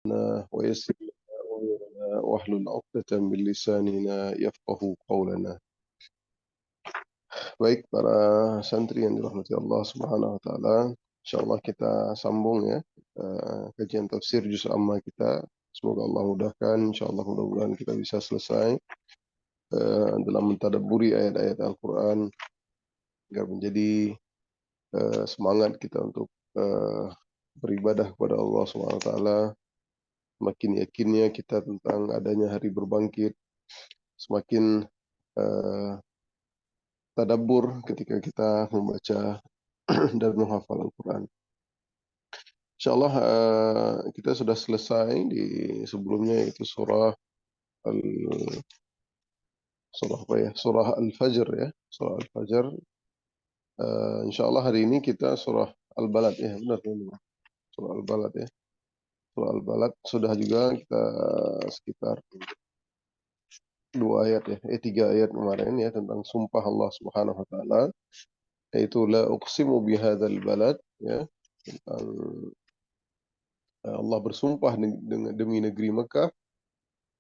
ويسر لنا أمورنا واحلل عقدة من لساننا يفقه قولنا. Baik para santri yang dirahmati Allah Subhanahu wa taala, insyaallah kita sambung ya kajian tafsir juz amma kita. Semoga Allah mudahkan, insyaallah mudah-mudahan kita bisa selesai dalam mentadabburi ayat-ayat Al-Qur'an agar menjadi semangat kita untuk beribadah kepada Allah Subhanahu wa taala. Semakin yakinnya kita tentang adanya hari berbangkit, semakin tadabbur ketika kita membaca dan menghafal Al-Quran. InsyaAllah kita sudah selesai di sebelumnya, yaitu surah surah Al-Fajr ya, surah Al-Fajr. InsyaAllah hari ini kita surah Al-Balad ya, benar surah Al-Balad ya. Surah Al-Balad sudah juga kita sekitar 3 ayat kemarin ya tentang sumpah Allah Subhanahu wa taala, yaitu la uqsimu bihadzal balad ya, tentang Allah bersumpah demi negeri Mekah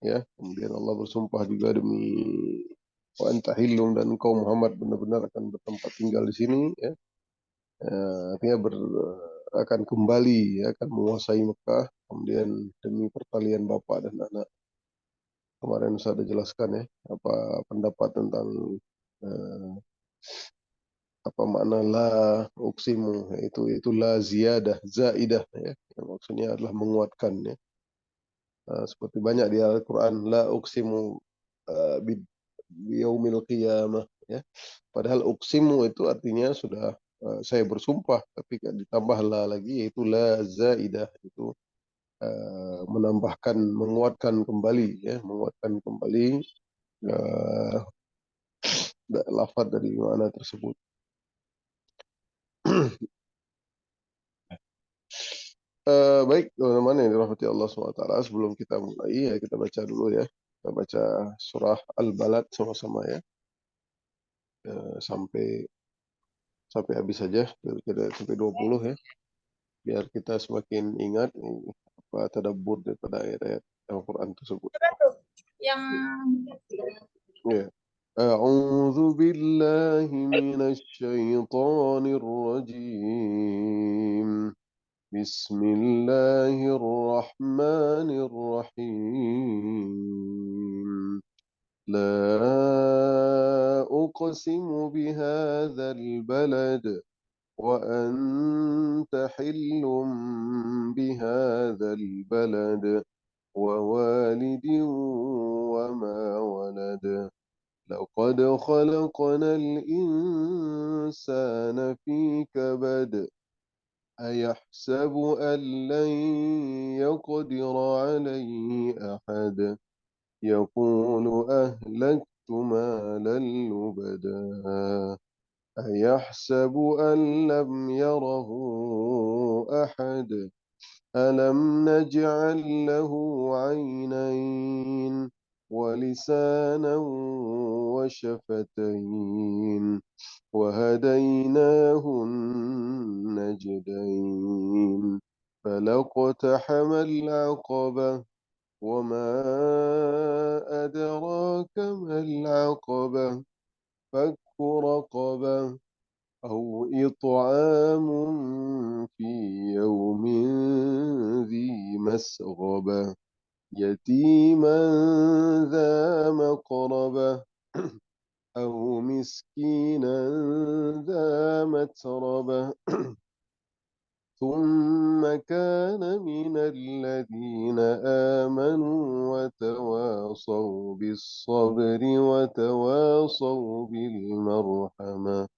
ya. Kemudian Allah bersumpah juga demi wa anta hillum, dan engkau Muhammad benar-benar akan bertempat tinggal di sini ya. Artinya akan kembali ya, akan menguasai Mekah. Kemudian demi pertalian bapak dan anak. Kemarin saya sudah jelaskan ya apa pendapat tentang apa makna la uksimu, itu la ziyadah zaidah ya, yang maksudnya adalah menguatkan ya. Seperti banyak di Al-Quran, la uksimu biyaumil qiyamah ya. Padahal uksimu itu artinya sudah saya bersumpah, tapi ditambah la lagi, yaitu la zaidah, itu menambahkan, menguatkan kembali ya, menguatkan kembali lafaz dari mana tersebut. Baik teman-teman yang dirahmati Allah SWT, sebelum kita mulai ya, kita baca dulu ya. Kita baca surah Al-Balad sama-sama ya, sampai habis saja, kira-kira sampai 20 ya, biar kita semakin ingat apa tadabbur daripada ayat-ayat Al-Quran tersebut. Yang Ya. A'udzu billahi minasy syaithanir rajim. Bismillahirrahmanirrahim. La uqsimu bihadzal balad وأنت حل بهذا البلد ووالد وما ولد لقد خلقنا الإنسان في كبد أيحسب أن لن يقدر عليه أحد يقول أهلكت مالا لبدا أيحسب أن لم يره أحد ألم نجعل له عينين ولسانا وشفتين وهديناه النجدين فلاقتحم العقبة وما أدراك ما العقبة فك رقبة أو إطعام في يوم ذي مسغبة يتيما ذا مقربة أو مسكينا ذا متربة ثم كان من الذين آمنوا وتواصوا بالصبر وتواصوا بالمرحمة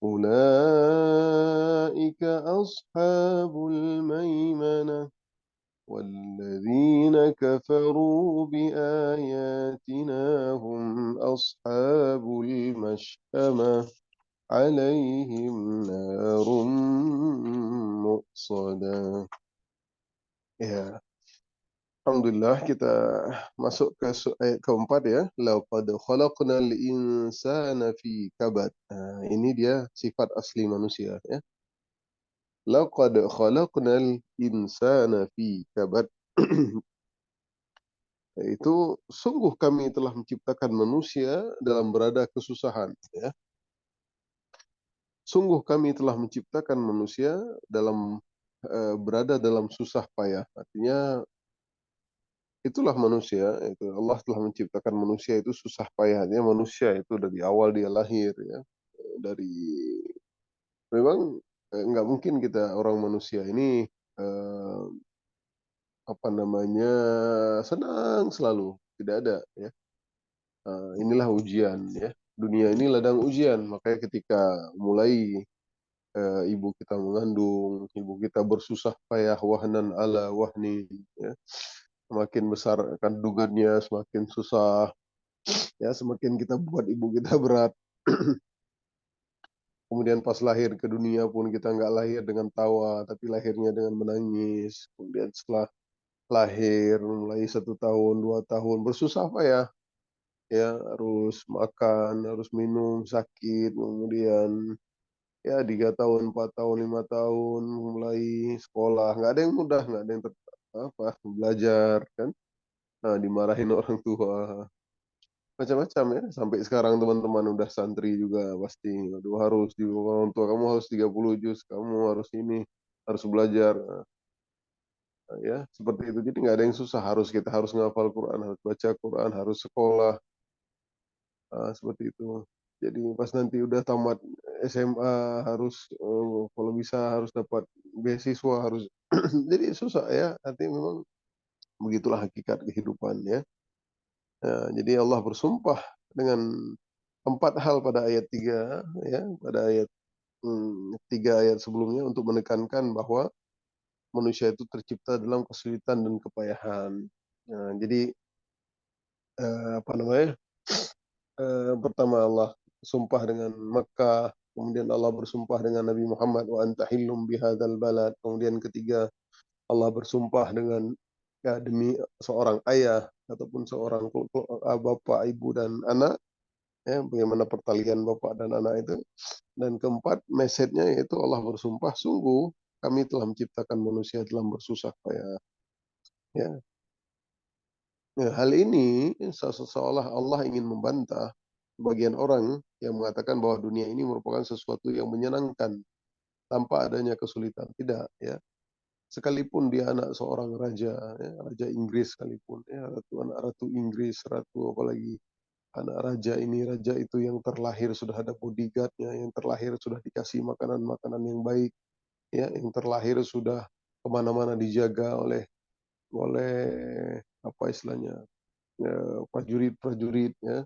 أولئك أصحاب الميمنة والذين كفروا بآياتنا هم أصحاب المشأمة عليهم نار مؤصدة. Ya, alhamdulillah kita masuk ke ayat keempat ya. Laqad khalaqnal insana fi kabad. Ini dia sifat asli manusia ya. Laqad khalaqnal insana fi kabad. Itu sungguh kami telah menciptakan manusia dalam berada kesusahan, ya. Sungguh kami telah menciptakan manusia dalam berada dalam susah payah. Artinya itulah manusia, itu Allah telah menciptakan manusia itu susah payahnya manusia itu dari awal dia lahir, ya. Dari memang nggak mungkin kita orang manusia ini eh, apa namanya senang selalu, tidak ada, ya. Inilah ujian, ya. Dunia ini ladang ujian, makanya ketika mulai ibu kita mengandung, ibu kita bersusah payah wahnan ala wahnin, ya. Semakin besar kandungannya, semakin susah, ya. Semakin kita buat ibu kita berat. Kemudian pas lahir ke dunia pun kita nggak lahir dengan tawa, tapi lahirnya dengan menangis. Kemudian setelah lahir, mulai 1 tahun, 2 tahun, bersusah payah, ya. Harus makan, harus minum, sakit, kemudian ya 3 tahun, 4 tahun, 5 tahun, mulai sekolah. Nggak ada yang mudah, nggak ada yang apa belajar, kan. Nah, dimarahin orang tua, macam-macam, ya. Sampai sekarang teman-teman udah santri juga pasti, aduh harus di orang tua kamu harus 30 juz, kamu harus ini, harus belajar. Nah, ya seperti itu. Jadi nggak ada yang susah, kita harus ngafal Quran, harus baca Quran, harus sekolah. Seperti itu. Jadi pas nanti udah tamat SMA harus kalau bisa harus dapat beasiswa, harus jadi susah, ya. Artinya memang begitulah hakikat kehidupan, ya. Jadi Allah bersumpah dengan 4 hal pada ayat 3, ya, pada ayat 3 ayat sebelumnya untuk menekankan bahwa manusia itu tercipta dalam kesulitan dan kepayahan. Jadi apa namanya? Pertama Allah sumpah dengan Makkah, kemudian Allah bersumpah dengan Nabi Muhammad wa anta hillum bihadzal balad. Kemudian ketiga Allah bersumpah dengan, ya, demi seorang ayah ataupun seorang bapak, ibu dan anak, ya, bagaimana pertalian bapak dan anak itu. Dan keempat, message-nya yaitu Allah bersumpah, sungguh kami telah menciptakan manusia dalam bersusah payah, ya. Ya, hal ini seolah Allah ingin membantah bagian orang yang mengatakan bahwa dunia ini merupakan sesuatu yang menyenangkan tanpa adanya kesulitan. Tidak, ya. Sekalipun dia anak seorang raja, ya, raja Inggris sekalipun, ya, anak ratu Inggris, ratu apalagi, anak raja ini, raja itu yang terlahir sudah ada bodyguardnya, yang terlahir sudah dikasih makanan-makanan yang baik, ya, yang terlahir sudah kemana-mana dijaga oleh oleh apa istilahnya, ya, prajurit-prajurit, ya.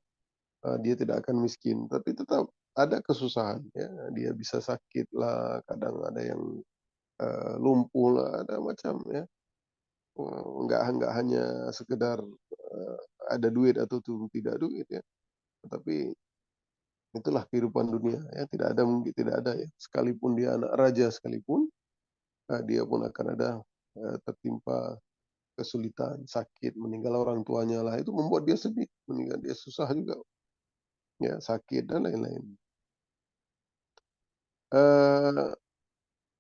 Dia tidak akan miskin, tapi tetap ada kesusahan, ya. Dia bisa sakit lah, kadang ada yang lumpuh lah, ada macam, ya. Enggak hanya sekedar ada duit atau tidak duit, ya. Tetapi itulah kehidupan dunia, ya. Tidak ada, mungkin tidak ada, ya. Sekalipun dia anak raja sekalipun, dia pun akan ada tertimpa kesulitan, sakit, meninggal orang tuanya lah, itu membuat dia sedih, meninggal dia susah juga, ya, sakit dan lain-lain. Eee,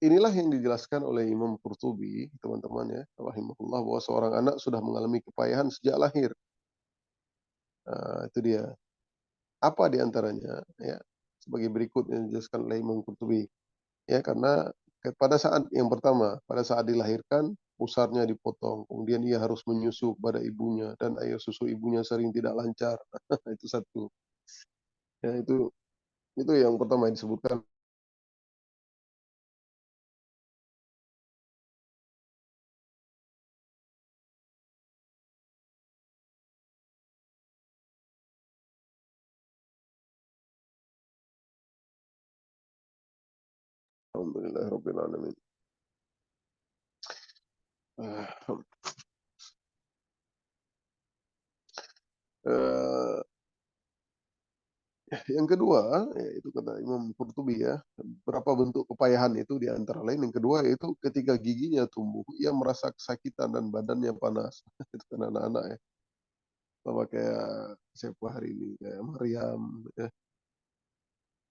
inilah yang dijelaskan oleh Imam Qurtubi, teman-teman, ya, rahimahullah, bahwa seorang anak sudah mengalami kepayahan sejak lahir. Itu dia. Apa di antaranya, ya, sebagai berikut yang dijelaskan oleh Imam Qurtubi. Ya, karena pada saat yang pertama, pada saat dilahirkan, pusarnya dipotong, kemudian ia harus menyusu kepada ibunya dan air susu ibunya sering tidak lancar. Itu satu. Ya, itu yang pertama yang disebutkan. Alhamdulillahirabbil alamin. Ah, eh, yang kedua, yaitu kata Imam Qurtubi, ya, berapa bentuk kepayahan itu di antara lain. Yang kedua yaitu ketika giginya tumbuh, ia merasa kesakitan dan badannya panas. Itu kan anak-anak, ya. Sama kayak siapa hari ini, kayak Maryam, ya.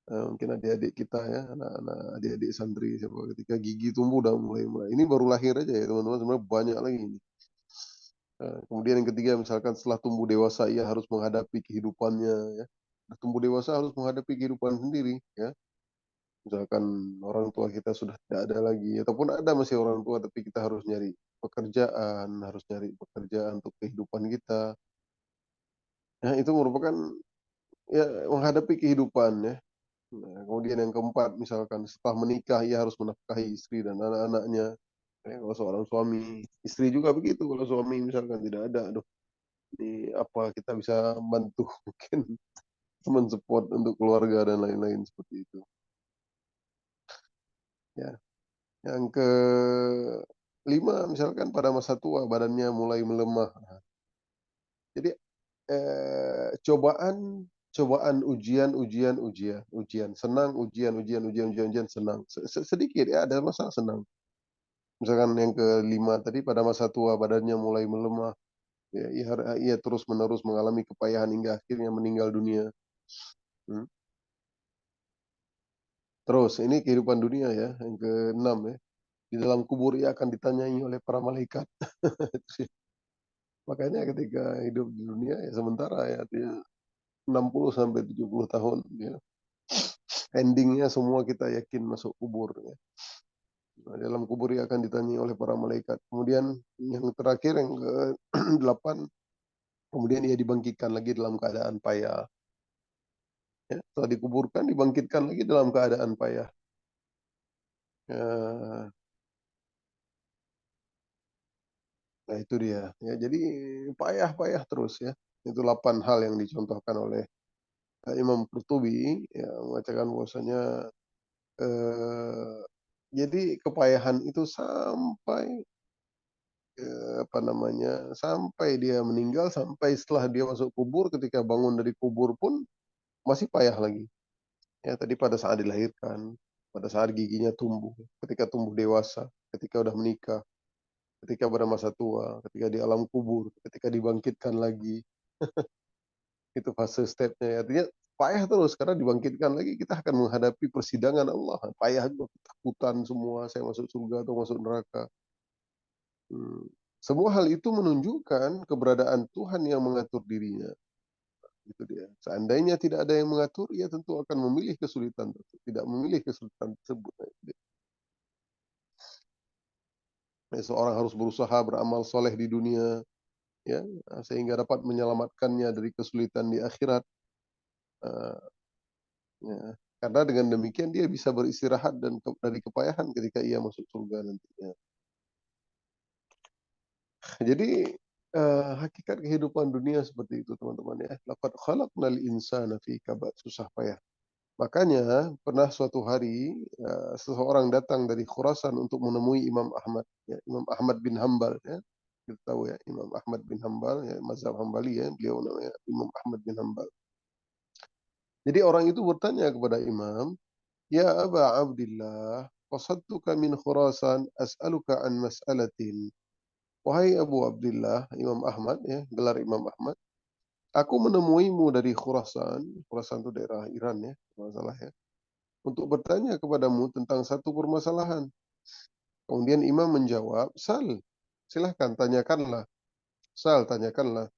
Mungkin adik-adik kita, ya, anak-anak adik-adik santri siapa ketika gigi tumbuh udah mulai mulai. Ini baru lahir aja, ya, teman-teman, sebenarnya banyak lagi ini. Kemudian yang ketiga, misalkan setelah tumbuh dewasa ia harus menghadapi kehidupannya, ya. Tumbuh dewasa harus menghadapi kehidupan sendiri, ya. Misalkan orang tua kita sudah tidak ada lagi, ataupun ada masih orang tua, tapi kita harus nyari pekerjaan, harus nyari pekerjaan untuk kehidupan kita. Ya, itu merupakan ya menghadapi kehidupan, ya. Nah, kemudian yang keempat, misalkan setelah menikah ia harus menafkahi istri dan anak-anaknya. Ya, kalau seorang suami, istri juga begitu. Kalau suami misalkan tidak ada, aduh, ini apa kita bisa bantu mungkin support untuk keluarga dan lain-lain seperti itu. Ya, yang kelima, misalkan pada masa tua badannya mulai melemah. Jadi cobaan, ujian, senang, ujian, senang. Sedikit ya, ada masa senang. Misalkan yang kelima tadi, pada masa tua badannya mulai melemah, ya, ia terus-menerus mengalami kepayahan hingga akhirnya meninggal dunia. Hmm. Terus ini kehidupan dunia ya, yang keenam ya. Di dalam kubur ia akan ditanyai oleh para malaikat. Makanya ketika hidup di dunia ya sementara ya, artinya 60 sampai 70 tahun ya. Endingnya semua kita yakin masuk kubur ya. Nah, dalam kubur ia akan ditanyai oleh para malaikat. Kemudian yang terakhir yang ke-8, kemudian ia dibangkitkan lagi dalam keadaan payah. Ya, setelah dikuburkan dibangkitkan lagi dalam keadaan payah. Ya, nah itu dia. Ya, jadi payah-payah terus ya. Itu 8 hal yang dicontohkan oleh Imam Qurtubi, ya, mengatakan bahwasanya eh, jadi kepayahan itu sampai apa namanya, sampai dia meninggal, sampai setelah dia masuk kubur, ketika bangun dari kubur pun masih payah lagi. Ya, tadi pada saat dilahirkan, pada saat giginya tumbuh, ketika tumbuh dewasa, ketika udah menikah, ketika pada masa tua, ketika di alam kubur, ketika dibangkitkan lagi, itu fase stepnya. Ya. Artinya payah terus, karena dibangkitkan lagi kita akan menghadapi persidangan Allah. Payah juga, ketakutan semua, saya masuk surga atau masuk neraka. Hmm. Semua hal itu menunjukkan keberadaan Tuhan yang mengatur dirinya. Itu dia. Seandainya tidak ada yang mengatur, ia tentu akan memilih kesulitan tersebut, tidak memilih kesulitan tersebut. Seorang harus berusaha beramal soleh di dunia, ya, sehingga dapat menyelamatkannya dari kesulitan di akhirat. Eh, ya. Karena dengan demikian dia bisa beristirahat dan dari kepayahan ketika ia masuk surga nantinya. Jadi hakikat kehidupan dunia seperti itu teman-teman ya. Laqad khalaqnal insana fi kabad, susah payah. Makanya pernah suatu hari seseorang datang dari Khurasan untuk menemui Imam Ahmad, ya, Imam Ahmad bin Hambal ya. Kita tahu ya, Imam Ahmad bin Hambal ya, mazhab Hambali ya, beliau namanya Imam Ahmad bin Hambal. Jadi orang itu bertanya kepada Imam, "Ya Aba Abdillah, qasadtuka min Khurasan as'aluka an mas'alatin." Wahai Abu Abdillah, Imam Ahmad ya, gelar Imam Ahmad, aku menemuimu dari Khurasan. Khurasan itu daerah Iran ya, masalah ya, untuk bertanya kepadamu tentang satu permasalahan. Kemudian Imam menjawab, Sal, silahkan tanyakanlah. Sal, tanyakanlah.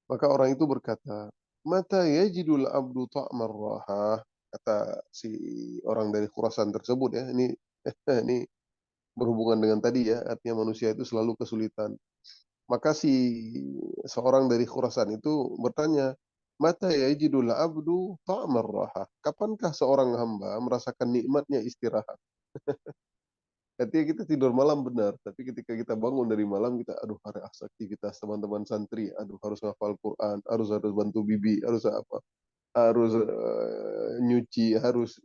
Maka orang itu berkata, Mata yajidul abdu ta'mar rahah. Kata si orang dari Khurasan tersebut ya, ini berhubungan dengan tadi ya, artinya manusia itu selalu kesulitan. Maka si seorang dari Khurasan itu bertanya, Mata yajidul abdu ta'mar rahah. Kapankah seorang hamba merasakan nikmatnya istirahat? Artinya kita tidur malam benar, tapi ketika kita bangun dari malam kita, aduh harus aktivitas teman-teman santri, aduh harus hafal Quran, harus bantu bibi, harus apa, harus nyuci, harus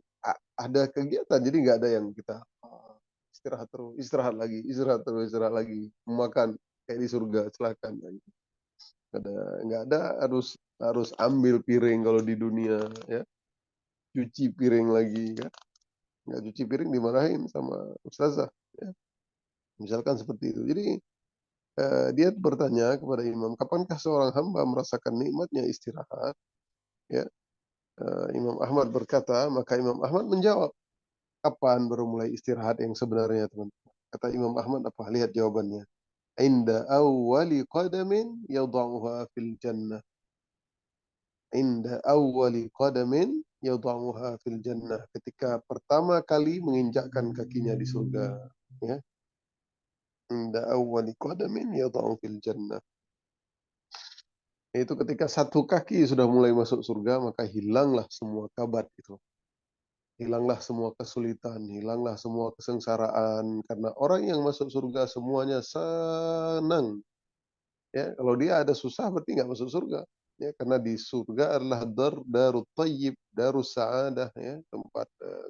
ada kegiatan. Jadi nggak ada yang kita istirahat terus, istirahat lagi, istirahat terus, istirahat lagi, makan kayak di surga, silakan. Nggak ada harus harus ambil piring kalau di dunia, ya, cuci piring lagi, kan? Nggak cuci piring dimarahin sama ustazah. Ya. Misalkan seperti itu. Jadi dia bertanya kepada Imam, kapankah seorang hamba merasakan nikmatnya istirahat? Ya, Imam Ahmad berkata, maka Imam Ahmad menjawab, kapan baru mulai istirahat yang sebenarnya, teman? Kata Imam Ahmad apa? Lihat jawabannya. Inda awwali qadamin yad'uha fil jannah. Inda awwali qadamin yad'uha fil jannah. Ketika pertama kali menginjakkan kakinya di surga. Ya. Inda awwali qadamin yad'u fil jannah. Itu ketika satu kaki sudah mulai masuk surga, maka hilanglah semua kabat itu. Hilanglah semua kesulitan, hilanglah semua kesengsaraan. Karena orang yang masuk surga semuanya senang. Ya, kalau dia ada susah berarti nggak masuk surga. Ya, karena di surga adalah darut thayyib, darus sa'adah, ya, tempat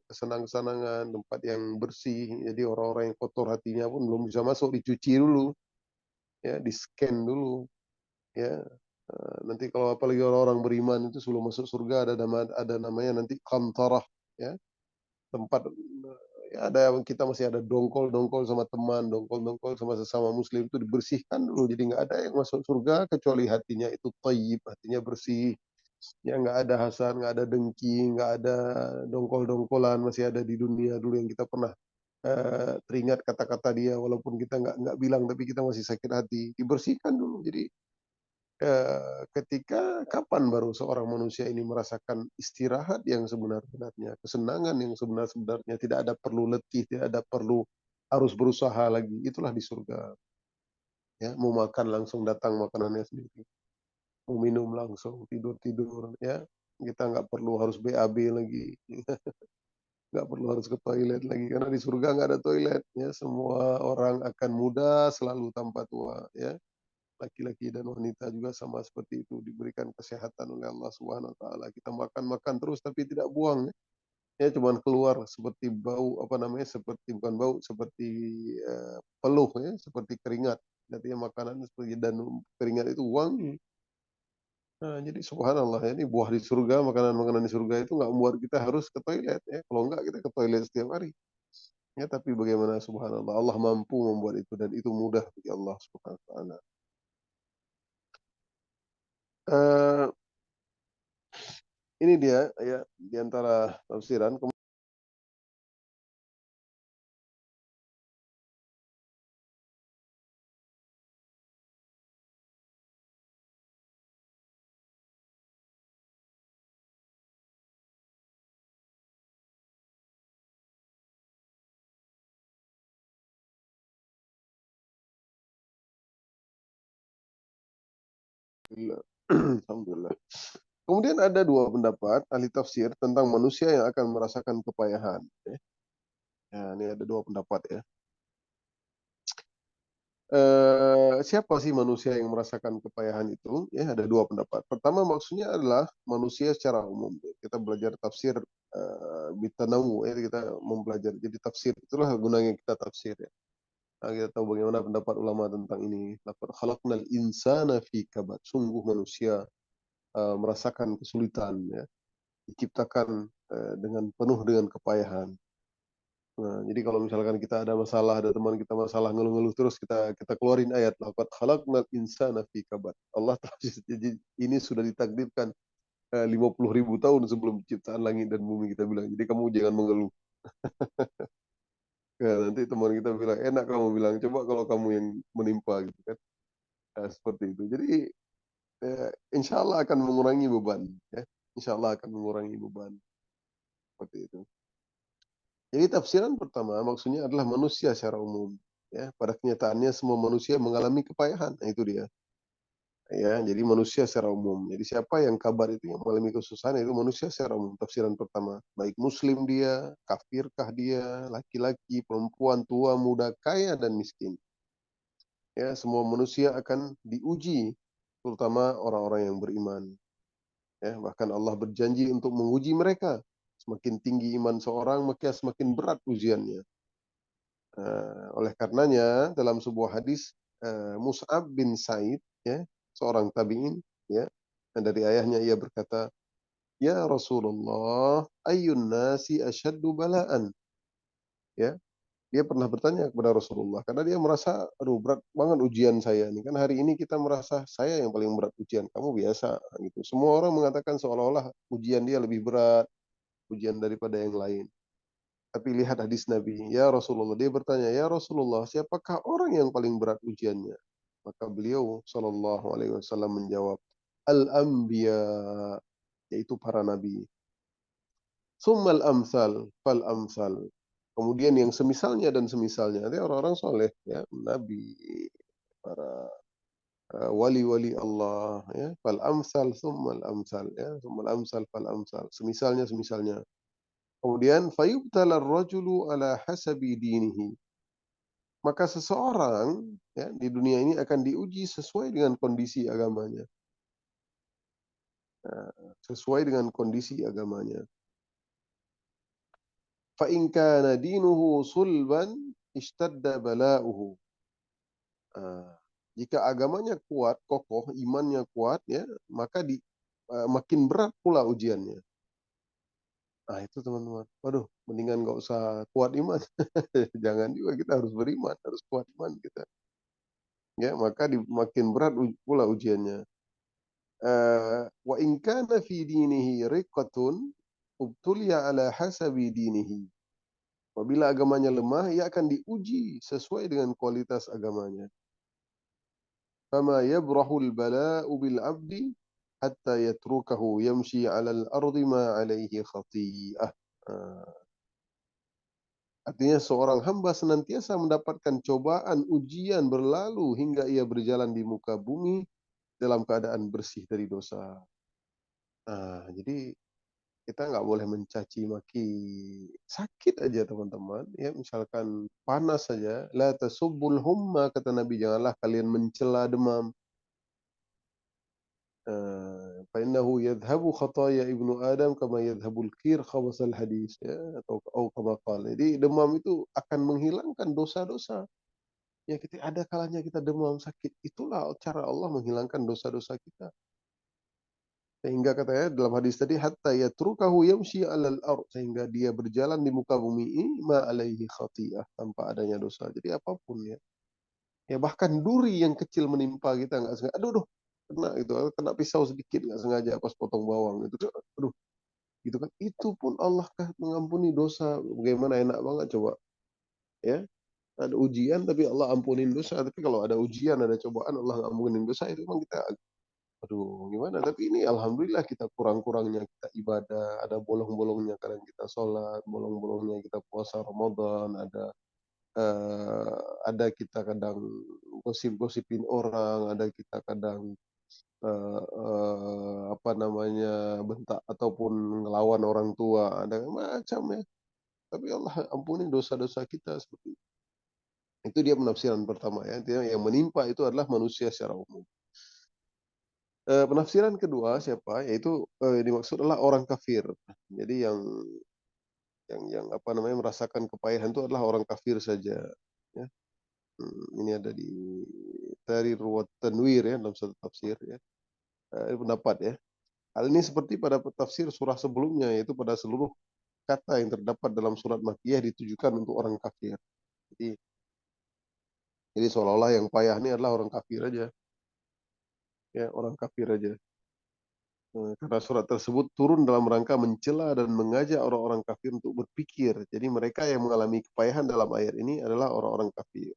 kesenang-senangan, tempat yang bersih. Jadi orang-orang yang kotor hatinya pun belum bisa masuk, dicuci dulu, ya, di-scan dulu, ya. Nanti kalau apalagi orang-orang beriman itu sebelum masuk surga ada namanya nanti qantarah, ya, tempat ya ada kita masih ada dongkol-dongkol sama teman, dongkol-dongkol sama sesama muslim itu dibersihkan dulu. Jadi nggak ada yang masuk surga kecuali hatinya itu thayyib, hatinya bersih. Ya nggak ada hasad, nggak ada dengki, nggak ada dongkol-dongkolan masih ada di dunia dulu yang kita pernah teringat kata-kata dia walaupun kita nggak bilang tapi kita masih sakit hati. Dibersihkan dulu. Jadi ketika kapan baru seorang manusia ini merasakan istirahat yang sebenar-benarnya, kesenangan yang sebenar-benarnya, tidak ada perlu letih, tidak ada perlu harus berusaha lagi, itulah di surga. Ya, mau makan langsung datang makanannya sendiri, mau minum langsung, tidur-tidur, ya, kita nggak perlu harus BAB lagi, nggak perlu harus ke toilet lagi, karena di surga nggak ada toilet, ya, semua orang akan muda selalu tanpa tua, ya. Laki-laki dan wanita juga sama seperti itu, diberikan kesehatan oleh Allah Subhanahu wa taala. Kita makan-makan terus tapi tidak buang, ya. Ya cuman keluar seperti bau apa namanya, seperti bukan bau, seperti peluh, ya, seperti keringat. Artinya makanan seperti dan keringat itu wangi. Nah, jadi subhanallah ya, ini buah di surga, makanan-makanan di surga itu nggak membuat kita harus ke toilet, ya. Kalau nggak kita ke toilet setiap hari. Ya, tapi bagaimana subhanallah Allah mampu membuat itu dan itu mudah bagi Allah Subhanahu wa taala. Eh, Ini dia ya di antara tafsiran. Alhamdulillah. Kemudian ada dua pendapat ahli tafsir tentang manusia yang akan merasakan kepayahan. Ya, ini ada dua pendapat ya. Siapa sih manusia yang merasakan kepayahan itu? Ya, ada dua pendapat. Pertama maksudnya adalah manusia secara umum. Kita belajar tafsir bitanawu, ya, kita mempelajari. Jadi tafsir itulah gunanya kita tafsir ya. Nah, kita tahu bagaimana pendapat ulama tentang ini. Laqad khalaqnal insana fi kabad. Sungguh manusia merasakan kesulitan ya, diciptakan dengan penuh dengan kepayahan. Nah, jadi kalau misalkan kita ada masalah, ada teman kita masalah ngeluh-ngeluh terus kita keluarin ayat laqad khalaqnal insana fi kabad. Allah tahu jadi ini sudah ditakdirkan 50.000 tahun sebelum penciptaan langit dan bumi kita bilang. Jadi kamu jangan mengeluh. Ya, nanti teman kita bilang enak kamu bilang coba kalau kamu yang menimpa gitu kan. Nah, seperti itu. Jadi insya Allah akan mengurangi beban ya. Insya Allah akan mengurangi beban seperti itu. Jadi tafsiran pertama maksudnya adalah manusia secara umum. Ya, pada kenyataannya semua manusia mengalami kepayahan. Nah, itu dia. Ya, jadi manusia secara umum. Jadi siapa yang kabar itu yang mengalami kesusahan itu manusia secara umum. Tafsiran pertama, baik muslim dia, kafirkah dia, laki-laki, perempuan, tua, muda, kaya dan miskin. Ya, semua manusia akan diuji, terutama orang-orang yang beriman. Ya, bahkan Allah berjanji untuk menguji mereka. Semakin tinggi iman seorang, maka semakin berat ujiannya. Oleh karenanya dalam sebuah hadis Mus'ab bin Said ya seorang tabi'in ya dan dari ayahnya ia berkata ya Rasulullah ayyun nasi asyaddu bala'an ya dia pernah bertanya kepada Rasulullah karena dia merasa aduh berat banget ujian saya ini kan hari ini kita merasa saya yang paling berat ujian kamu biasa gitu semua orang mengatakan seolah-olah ujian dia lebih berat ujian daripada yang lain. Tapi lihat hadis Nabi, ya Rasulullah. Dia bertanya, ya Rasulullah, siapakah orang yang paling berat ujiannya? Maka beliau sallallahu alaihi wasallam menjawab, "Al-anbiya," yaitu para nabi. "Tsummal amsal fal amsal." Kemudian yang semisalnya dan semisalnya, artinya orang-orang soleh, ya, nabi, para wali-wali Allah, ya, fal amsal tsummal amsal, ya, tsummal amsal fal amsal, semisalnya semisalnya. Kemudian fayubtala ar-rajulu ala hasabi dinihi. Maka seseorang, ya, di dunia ini akan diuji sesuai dengan kondisi agamanya. Sesuai dengan kondisi agamanya. Fa in kana dinuhu sulban ishtadda bala'uhu. Jika agamanya kuat, kokoh, imannya kuat, ya, maka makin berat pula ujiannya. Nah, itu teman-teman. Waduh, mendingan nggak usah kuat iman. Jangan juga, kita harus beriman, harus kuat iman kita. Ya, maka makin berat pula ujiannya. Wa in kana fi dinihi riqqatun ubtuliya ala hasabi dinihi. Apabila agamanya lemah, ia akan diuji sesuai dengan kualitas agamanya. Fama yabrahul bala'u bil 'abdi hatta yatrukahu yamshi 'alal ardi ma 'alaihi khati'ah. Artinya seorang hamba senantiasa mendapatkan cobaan, ujian berlalu hingga ia berjalan di muka bumi dalam keadaan bersih dari dosa. Jadi kita nggak boleh mencaci maki. Sakit aja teman-teman, ya, misalkan panas saja, la tasubbul humma, kata Nabi, janganlah kalian mencela demam. Fa innahu yadhhabu khataya ibnu Adam kama yadhhabul kir khabasal hadis, ya, atau kama qala. Jadi demam itu akan menghilangkan dosa-dosa. Ya, kita ada kalanya kita demam sakit. Itulah cara Allah menghilangkan dosa-dosa kita. Sehingga katanya dalam hadis tadi, hatta yatrukahu yamshi 'alal ard, sehingga dia berjalan di muka bumi ini ma alaihi khati'ah, tanpa adanya dosa. Jadi apapun, ya. Ya, bahkan duri yang kecil menimpa kita nggak sengaja, aduh, kena itu, kena pisau sedikit nggak sengaja pas potong bawang itu, aduh, gitu kan. Itu pun Allah mengampuni dosa. Bagaimana enak banget coba, ya. Ada ujian tapi Allah ampunin dosa. Tapi kalau ada ujian, ada cobaan, Allah ampunin dosa, itu memang kita, aduh, gimana. Tapi ini alhamdulillah kita kurang-kurangnya kita ibadah, ada bolong-bolongnya kadang kita sholat, bolong-bolongnya kita puasa Ramadan, eh, ada kita kadang gosip-gosipin orang, ada kita kadang apa namanya, bentak ataupun ngelawan orang tua, ada macam, ya. Tapi Allah ampuni dosa-dosa kita seperti itu. Itu dia penafsiran pertama, ya. Intinya yang menimpa itu adalah manusia secara umum. Penafsiran kedua siapa? Yaitu dimaksud adalah orang kafir. Jadi yang apa namanya, merasakan kepayahan itu adalah orang kafir saja. Ya. Ini ada di Tahrir wa Tanwir, ya, dalam satu tafsir, ya. Pendapat, ya. Hal ini seperti pada tafsir surah sebelumnya, yaitu pada seluruh kata yang terdapat dalam surat Makkiyah ditujukan untuk orang kafir. Jadi, seolah-olah yang payah ini adalah orang kafir aja, ya, orang kafir aja. Karena surat tersebut turun dalam rangka mencela dan mengajak orang-orang kafir untuk berpikir. Jadi mereka yang mengalami kepayahan dalam ayat ini adalah orang-orang kafir.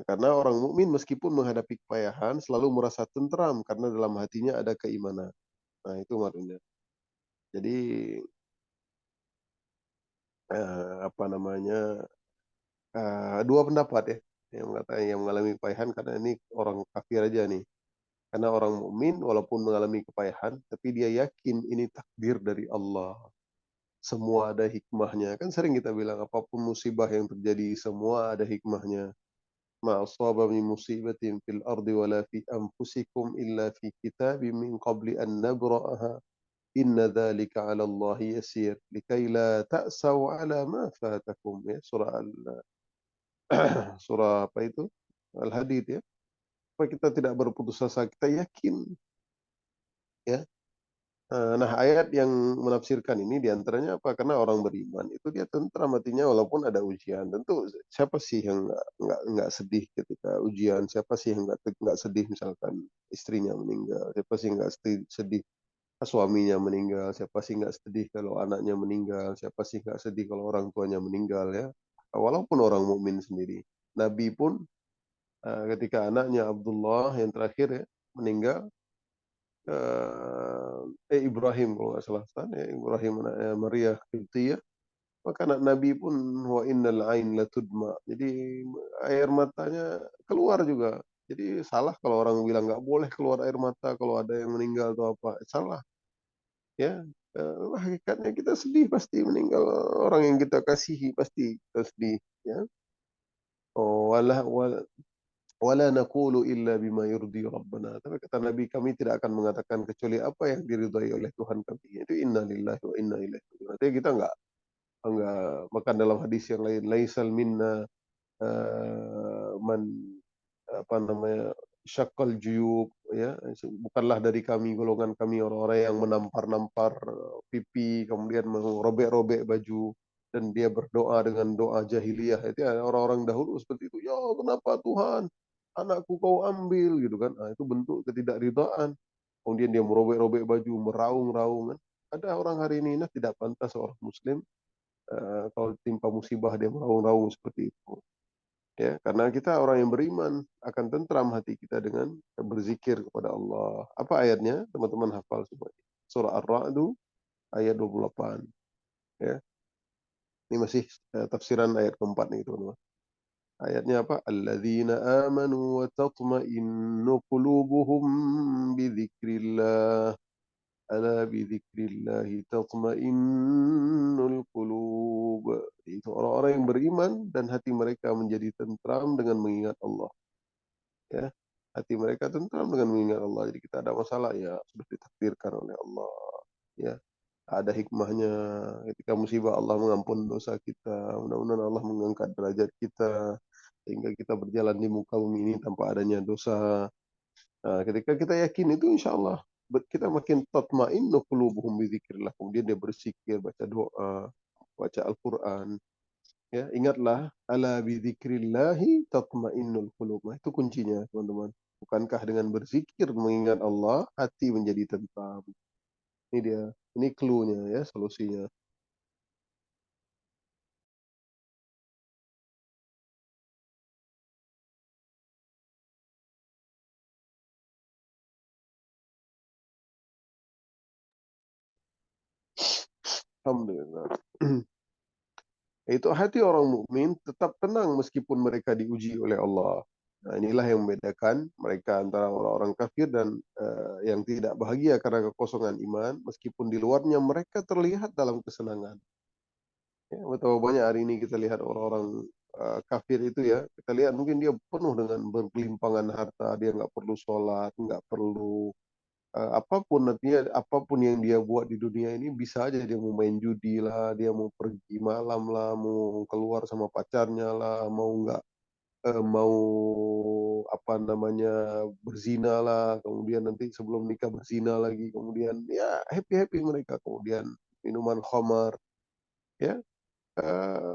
Karena orang mukmin meskipun menghadapi kepayahan selalu merasa tentram karena dalam hatinya ada keimanan. Nah, itu maksudnya. Jadi apa namanya, dua pendapat, ya, yang mengatakan yang mengalami kepayahan karena ini orang kafir aja nih. Karena orang mukmin walaupun mengalami kepayahan, tapi dia yakin ini takdir dari Allah. Semua ada hikmahnya. Kan sering kita bilang, apapun musibah yang terjadi, semua ada hikmahnya. Ma asaba min musibatin fil ardi wala fi anfusikum illa fi kitabim min qabli an nabra'aha. Inna dzalika 'ala Allah yasir. Likai la ta'sau 'ala ma fatakum. Ya, surah apa itu? Al-Hadid, ya. Supaya kita tidak berputus asa, kita yakin, ya. Nah, ayat yang menafsirkan ini diantaranya apa? Karena orang beriman itu dia tentram hatinya walaupun ada ujian. Tentu siapa sih yang nggak sedih ketika ujian? Siapa sih yang nggak sedih misalkan istrinya meninggal? Siapa sih nggak sedih suaminya meninggal? Siapa sih nggak sedih kalau anaknya meninggal? Siapa sih nggak sedih kalau orang tuanya meninggal, ya? Walaupun orang mukmin sendiri, Nabi pun ketika anaknya Abdullah yang terakhir ya meninggal, Ibrahim kalau nggak salah Ustaz, ya, Ibrahim anaknya Maria Qibtiyah, maka anak Nabi pun wa innal ain latudma. Jadi air matanya keluar juga. Jadi salah kalau orang bilang nggak boleh keluar air mata kalau ada yang meninggal atau apa. Salah ya. Hakikatnya kita sedih pasti meninggal orang yang kita kasihi pasti kita sedih ya. Oh, wala naqulu illa bima yurdi rabbana. Tapi kata Nabi, kami tidak akan mengatakan kecuali apa yang diridhai oleh Tuhan kami. Itu inna lillahi wa inna ilaihi raji'un. Artinya kita enggak, makan dalam hadis yang lain, laisal minna man apa namanya syakal juyub ya, bukanlah dari kami, golongan kami orang-orang yang menampar-nampar pipi kemudian merobek-robek baju dan dia berdoa dengan doa jahiliyah. Itu ya, orang-orang dahulu seperti itu, ya kenapa Tuhan anakku kau ambil gitu kan. Nah, itu bentuk ketidakridhaan. Kemudian dia merobek-robek baju, meraung-raung kan. Ada orang hari ini nah, tidak pantas seorang muslim kalau timpa musibah dia meraung-raung seperti itu. Ya, karena kita orang yang beriman akan tentram hati kita dengan berzikir kepada Allah. Apa ayatnya? Teman-teman hafal semua. Surah Ar-Ra'd ayat 28. Ya. Ini masih tafsiran ayat keempat nih, teman-teman. Ayatnya apa? Alladzina amanu wa tatma'innu qulubuhum bidzikrillah. Ala bidzikrillahi tatma'innul qulub. Itu orang-orang yang beriman dan hati mereka menjadi tentram dengan mengingat Allah. Ya, hati mereka tentram dengan mengingat Allah. Jadi kita ada masalah ya sudah ditakdirkan oleh Allah. Ya, ada hikmahnya. Ketika musibah Allah mengampun dosa kita. Mudah-mudahan Allah mengangkat derajat kita sehingga kita berjalan di muka bumi ini tanpa adanya dosa. Nah, ketika kita yakin itu insya Allah kita makin tatma'innu qulubuhum bizikrillah. Kemudian dia berzikir, baca doa, baca Al-Quran. Ya, ingatlah ala bidzikrillahi tatmainnul qulub. Nah, itu kuncinya, teman-teman. Bukankah dengan berzikir mengingat Allah, hati menjadi tentram. Ini dia. Ini clue-nya ya, solusinya. Alhamdulillah. Itu hati orang mukmin tetap tenang meskipun mereka diuji oleh Allah. Nah, inilah yang membedakan mereka antara orang-orang kafir dan yang tidak bahagia karena kekosongan iman, meskipun di luarnya mereka terlihat dalam kesenangan. Ya, betapa banyak hari ini kita lihat orang-orang kafir itu ya, kita lihat mungkin dia penuh dengan bergelimpangan harta, dia nggak perlu sholat, nggak perlu apapun, artinya apapun yang dia buat di dunia ini bisa aja dia mau main judi lah, dia mau pergi malam lah, mau keluar sama pacarnya lah, mau apa namanya berzina lah, kemudian nanti sebelum nikah berzina lagi, kemudian ya happy happy mereka, kemudian minuman khamar, ya. Eh,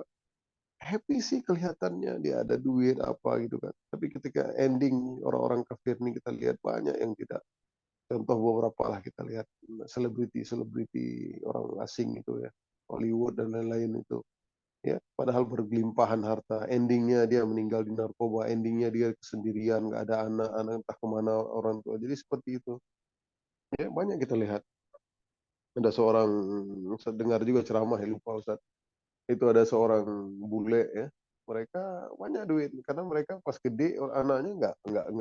Happy sih kelihatannya dia ada duit apa gitu kan. Tapi ketika ending orang-orang kafir ini kita lihat banyak yang tidak. Contoh beberapa lah kita lihat selebriti-selebriti orang asing itu ya, Hollywood dan lain-lain itu. Ya, padahal bergelimpahan harta. Endingnya dia meninggal di narkoba. Endingnya dia kesendirian, nggak ada anak-anak entah kemana orang tua. Jadi seperti itu. Ya, banyak kita lihat. Ada seorang, saya dengar juga ceramah, ya, lupa Ustaz. Itu ada seorang bule ya, mereka banyak duit karena mereka pas gede anaknya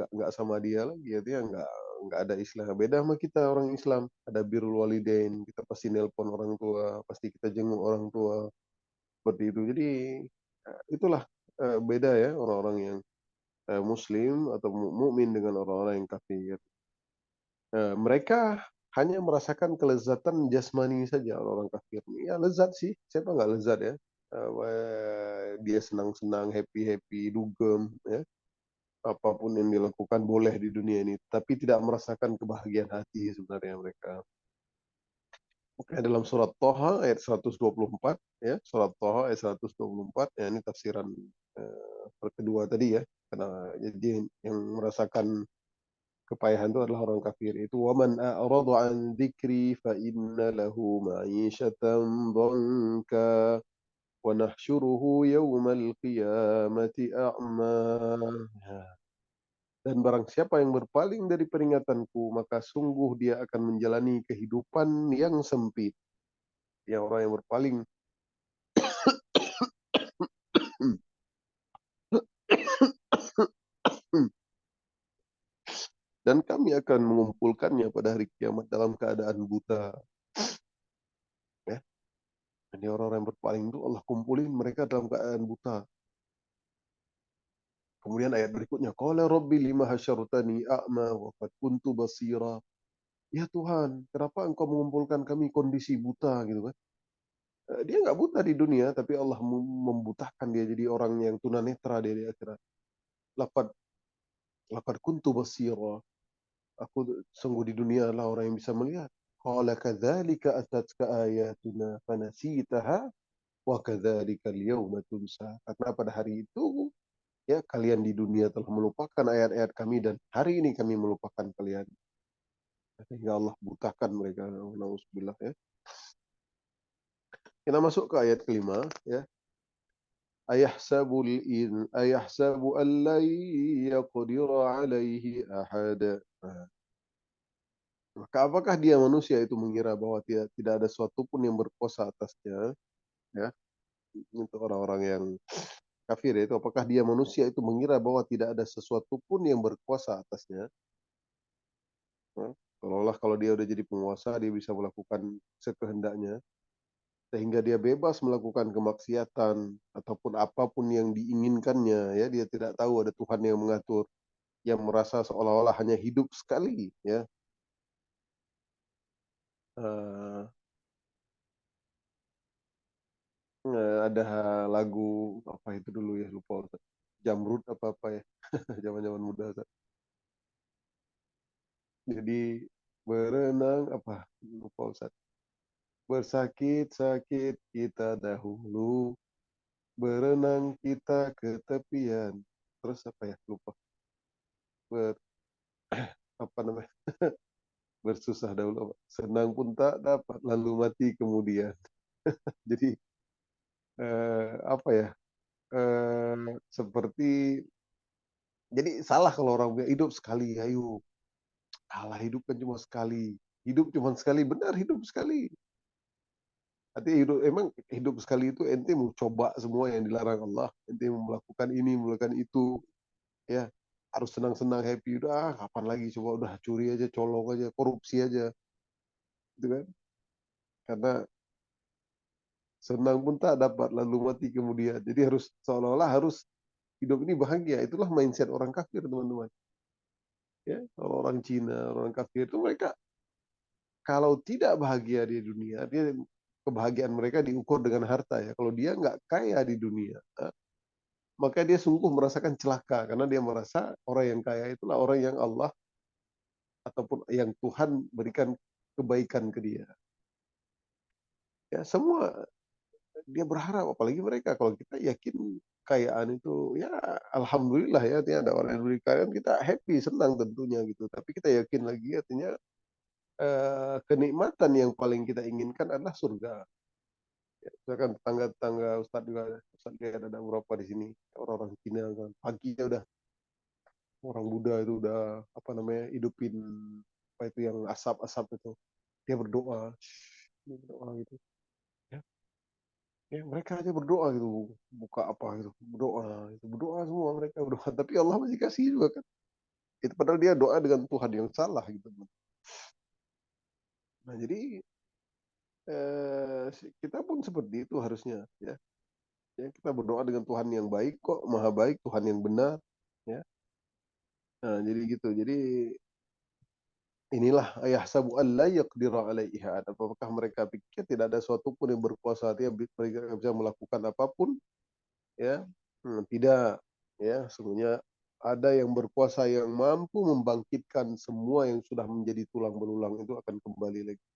nggak sama dia lagi ya, dia nggak ada istilah beda sama kita orang Islam, ada birrul walidain, kita pasti nelpon orang tua, pasti kita jenguk orang tua seperti itu. Jadi itulah beda ya orang-orang yang muslim atau mukmin dengan orang-orang yang kafir. Mereka hanya merasakan kelezatan jasmani saja orang kafir. Ya lezat sih, siapa nggak lezat ya? Dia senang-senang, happy-happy, dugem, ya. Apapun yang dilakukan boleh di dunia ini, tapi tidak merasakan kebahagiaan hati sebenarnya mereka. Oke, dalam surat Toha ayat 124, ya, surat Toha ayat 124, ya ini tafsiran kedua tadi ya, karena jadi yang merasakan kepayahan itu adalah orang kafir. Itu waman a'radu an dzikri fa inna lahu ma'isyatan dhanka wa nahsyuruhu yaumal qiyamati a'ma. Dan barang siapa yang berpaling dari peringatanku, maka sungguh dia akan menjalani kehidupan yang sempit. Ya, orang yang berpaling. Dan kami akan mengumpulkannya pada hari kiamat dalam keadaan buta. Ya. Jadi orang-orang yang berpaling itu Allah kumpulin mereka dalam keadaan buta. Kemudian ayat berikutnya, qala rabbi lima hasyartani a'ma wa qad kuntu basira. Ya Tuhan, kenapa engkau mengumpulkan kami kondisi buta gitu kan? Dia nggak buta di dunia, tapi Allah membutakan dia jadi orang yang tunanetra dia di akhirat. Laqad laqad kuntu basira. Aku sungguh di dunia adalah orang yang bisa melihat. Qala kadzalika atatka ayatuna fanasitaha wa kadzalika al-yawma tunsa. Karena pada hari itu ya kalian di dunia telah melupakan ayat-ayat kami dan hari ini kami melupakan kalian. Sehingga Allah butakan mereka. Nauzubillah ya. Kita masuk ke ayat kelima ya. Ayahsabu an la yaqdira alaihi ahad. Maka apakah dia manusia itu mengira bahwa tidak ada suatu pun yang berkuasa atasnya ya, untuk orang-orang yang kafir itu, apakah dia manusia itu mengira bahwa tidak ada sesuatu pun yang berkuasa atasnya ya? Seolah-olah kalau dia udah jadi penguasa dia bisa melakukan sekehendaknya sehingga dia bebas melakukan kemaksiatan ataupun apapun yang diinginkannya ya, dia tidak tahu ada Tuhan yang mengatur, yang merasa seolah-olah hanya hidup sekali ya. Uh, ada lagu apa itu dulu ya, lupa Ustaz. Jamrud apa ya zaman-zaman muda Ustaz. Jadi berenang apa lupa Ustaz. Bersakit-sakit kita dahulu, berenang kita ke tepian. Terus apa ya lupa. Ber, apa namanya? Bersusah dahulu, senang pun tak dapat, lalu mati kemudian. Jadi apa ya? Seperti jadi salah kalau orang bilang hidup sekali, ayo. Alah hidup kan cuma sekali. Hidup cuma sekali, benar hidup sekali. Artinya hidup, emang hidup sekali itu ente mau coba semua yang dilarang Allah. Ente mau melakukan ini, melakukan itu. Ya, harus senang-senang, happy. Udah, kapan lagi coba, udah curi aja, colong aja, korupsi aja. Gitu kan? Karena senang pun tak dapat, lalu mati kemudian. Jadi harus seolah-olah harus hidup ini bahagia. Itulah mindset orang kafir, teman-teman. Ya, kalau orang Cina, orang kafir itu mereka kalau tidak bahagia di dunia, dia kebahagiaan mereka diukur dengan harta ya. Kalau dia nggak kaya di dunia, maka dia sungguh merasakan celaka karena dia merasa orang yang kaya itulah orang yang Allah ataupun yang Tuhan berikan kebaikan ke dia. Ya, semua dia berharap, apalagi mereka. Kalau kita yakin kekayaan itu, ya alhamdulillah ya, artinya ada orang yang beri kekayaan, kita happy, senang tentunya gitu. Tapi kita yakin lagi, artinya kenikmatan yang paling kita inginkan adalah surga. Ya, misalkan tetangga-tetangga Ustadz juga, Ustadz lihat ada beberapa di sini, orang-orang Cina kan, paginya udah orang Buddha itu udah apa namanya hidupin apa itu yang asap-asap itu, dia berdoa, gitu. Ya, ya, mereka aja berdoa gitu, buka apa gitu, berdoa semua mereka berdoa, tapi Allah masih kasih juga kan. Itu padahal dia doa dengan Tuhan yang salah gitu. Nah jadi eh, kita pun seperti itu harusnya ya. Ya, kita berdoa dengan Tuhan yang baik kok, maha baik, Tuhan yang benar. Ya. Nah, jadi gitu. Jadi inilah ayah sabu alla yaqdira alaiha. Apakah mereka pikir tidak ada suatu pun yang berkuasa dia mereka bisa melakukan apapun? Ya, tidak. Ya, sesungguhnya ada yang berkuasa yang mampu membangkitkan semua yang sudah menjadi tulang belulang itu akan kembali lagi.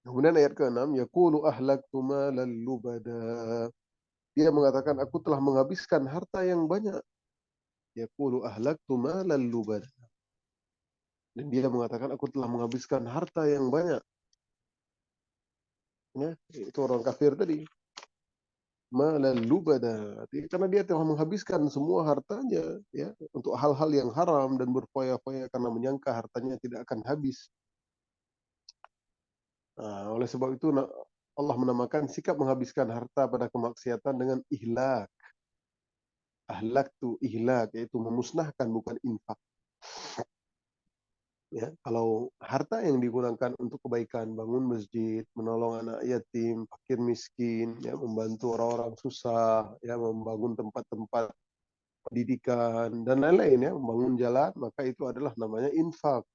Kemudian ayat ke-6, yaqulu ahlaktu malan lubada. Dia mengatakan aku telah menghabiskan harta yang banyak. Yaqulu ahlaktu malan lubada. Dan dia mengatakan aku telah menghabiskan harta yang banyak. Ya, itu orang kafir tadi. malan lubada. Karena dia telah menghabiskan semua hartanya ya untuk hal-hal yang haram dan berfoya-foya karena menyangka hartanya tidak akan habis. Nah, oleh sebab itu Allah menamakan sikap menghabiskan harta pada kemaksiatan dengan ihlak. Ahlak tu ihlak, yaitu memusnahkan, bukan infak. Ya, kalau harta yang digunakan untuk kebaikan, bangun masjid, menolong anak yatim, fakir miskin, ya, membantu orang-orang susah, ya, membangun tempat-tempat pendidikan dan lain-lain, ya, membangun jalan, maka itu adalah namanya infak.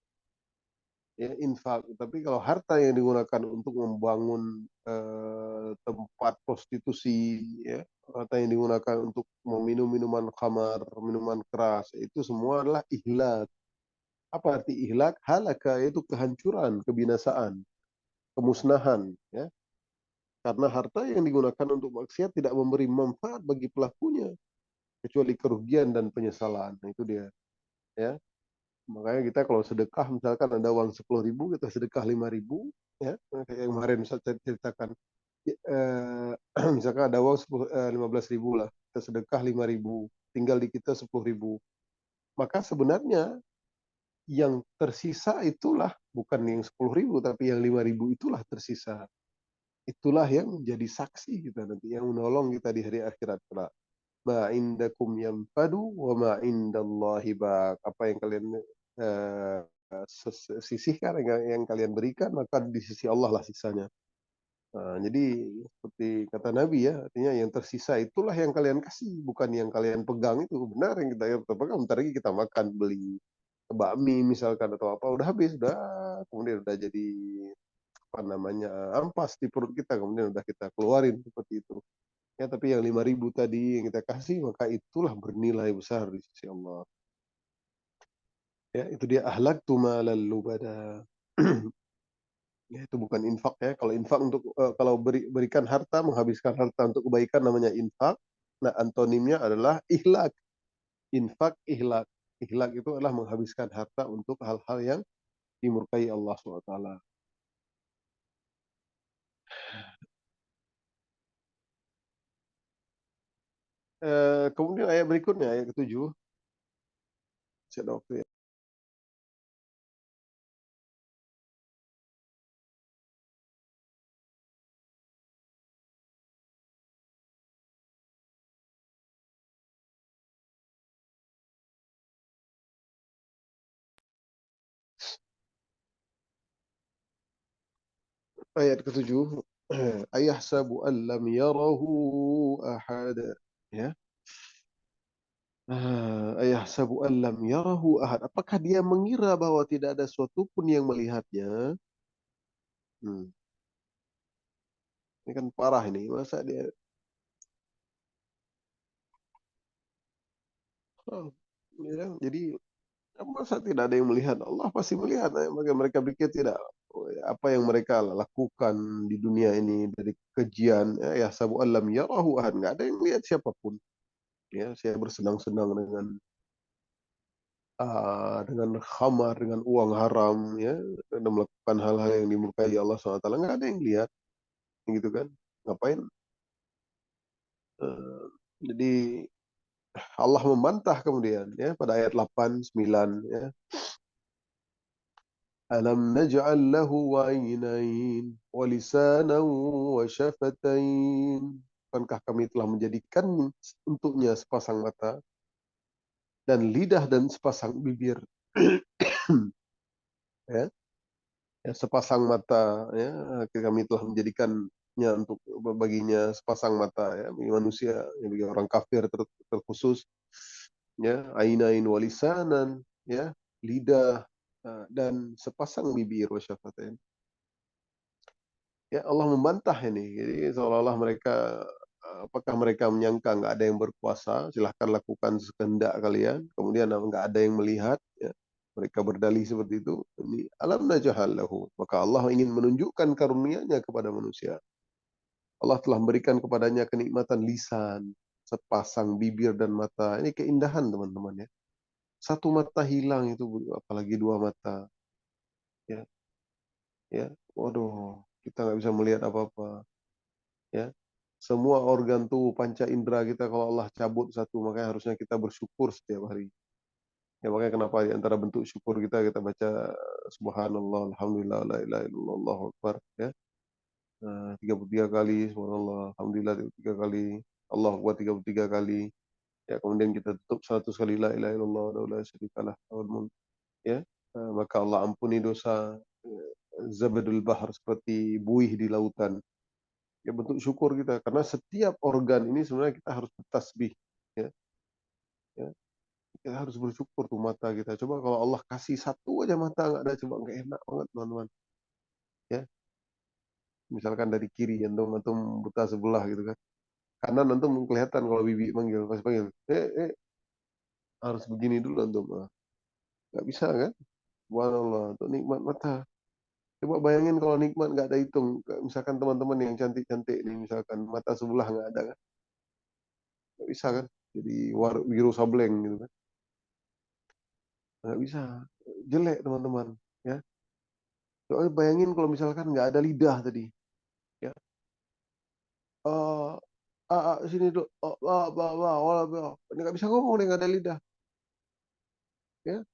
Ya, infak. Tapi kalau harta yang digunakan untuk membangun tempat prostitusi, ya, harta yang digunakan untuk meminum minuman khamar, minuman keras, itu semua adalah ihlak. Apa arti ihlak? Halaka itu kehancuran, kebinasaan, kemusnahan, ya. Karena harta yang digunakan untuk maksiat tidak memberi manfaat bagi pelakunya kecuali kerugian dan penyesalan. Nah, itu dia, ya. Makanya kita kalau sedekah, misalkan ada uang 10.000, kita sedekah 5.000, ya. Kayak yang kemarin saya ceritakan, misalkan ada uang 15.000 lah, kita sedekah 5.000, tinggal di kita 10.000. Maka sebenarnya yang tersisa itulah bukan yang 10.000, tapi yang 5.000 itulah tersisa. Itulah yang menjadi saksi kita nanti, yang menolong kita di hari akhirat kelak. Ma indakum yanfadu wa ma indallahi baq. Apa yang kalian uh, sisihkan, yang kalian berikan, maka di sisi Allah lah sisanya. Nah, jadi seperti kata Nabi, ya, artinya yang tersisa itulah yang kalian kasih, bukan yang kalian pegang itu. Benar, yang kita pegang bentar lagi kita makan, beli bakmi misalkan atau apa, udah habis, udah, kemudian udah jadi apa namanya, ampas di perut kita, kemudian udah kita keluarin seperti itu. Ya, tapi yang 5.000 tadi yang kita kasih, maka itulah bernilai besar di sisi Allah. Ya, itu dia ahlak tu malal lubada. Ya, itu bukan infak, ya. Kalau infak untuk kalau berikan harta, menghabiskan harta untuk kebaikan, namanya infak. Nah, antonimnya adalah ihlak. Infak, ihlak. Ihlak itu adalah menghabiskan harta untuk hal-hal yang dimurkai Allah SWT. Kemudian ayat berikutnya, ayat ke-7. Saya ada waktu, ya. Ayat ke-7. Ayahsabu an lam yarahu ahad. Ya. Ayahsabu an lam yarahu ahad. Apakah dia mengira bahwa tidak ada suatu pun yang melihatnya? Hmm. Ini kan parah ini. Masa dia, oh, ya, jadi masa tidak ada yang melihat? Allah pasti melihat. Maka mereka pikir tidak. Apa yang mereka lakukan di dunia ini dari kejian, ya sabu alam yarahu ahad, nggak ada yang melihat siapapun. Ya, saya bersenang-senang dengan khamar, dengan uang haram, ya, dan melakukan hal-hal yang dimurkai Allah SWT, nggak ada yang lihat, gitu kan? Ngapain? Eh, jadi Allah membantah kemudian, ya, pada ayat 8, 9, ya. Alam naj'al lahu aynain wa lisanan wa syafatain. Bukankah kami telah menjadikan untuknya sepasang mata dan lidah dan sepasang bibir. Ya, ya, sepasang mata, ya, kami telah menjadikannya untuk baginya sepasang mata, ya, bagi manusia, ya, bagi orang kafir terkhusus, ya, ainain walisanan, ya, lidah, dan sepasang bibir, wasyafatain. Ya, Allah membantah ini. Jadi seolah-olah mereka, apakah mereka menyangka nggak ada yang berkuasa, silahkan lakukan sekehendak kalian, kemudian nggak ada yang melihat, ya. Mereka berdalih seperti itu. Ini alam naj'al lahu. Maka Allah ingin menunjukkan karunia-Nya kepada manusia. Allah telah memberikan kepadanya kenikmatan lisan, sepasang bibir dan mata. Ini keindahan, teman-teman, ya. Satu mata hilang itu, apalagi dua mata. Ya, ya. Waduh, kita nggak bisa melihat apa-apa. Ya. semua organ tubuh panca indera kita kalau Allah cabut satu, makanya harusnya kita bersyukur setiap hari. Ya makanya kenapa di antara bentuk syukur kita baca subhanallah, alhamdulillah, la ilaha illallah, Allahu akbar ya. 33 kali subhanallah, alhamdulillah 33 kali, Allahu akbar 33 kali. Ya kemudian kita tutup 100 kali la ilaha illallah wa la syarikalah lahul mulk ya. Maka Allah ampuni dosa zabadul bahar, seperti buih di lautan. Ya bentuk syukur kita karena setiap organ ini sebenarnya kita harus bertasbih ya. Ya. Kita harus bersyukur tuh mata kita. Coba kalau Allah kasih satu aja mata nggak ada, coba nggak enak banget teman-teman. Ya, misalkan dari kiri antum buta sebelah gitu kan. Kanan antum kelihatan kalau bibi manggil, pas panggil, harus begini dulu antum. Nggak bisa kan? Subhanallah, untuk nikmat mata. Coba bayangin kalau nikmat nggak ada hitung. Misalkan teman-teman yang cantik-cantik nih, misalkan mata sebelah nggak ada kan? Nggak bisa kan? Jadi Wiro Sableng gitu kan? Nggak bisa. Jelek teman-teman. Ya. Soalnya bayangin kalau misalkan nggak ada lidah tadi. Ya. Oh, sini dulu. Oh, ini nggak bisa ngomong, dia nggak ada lidah. Ya.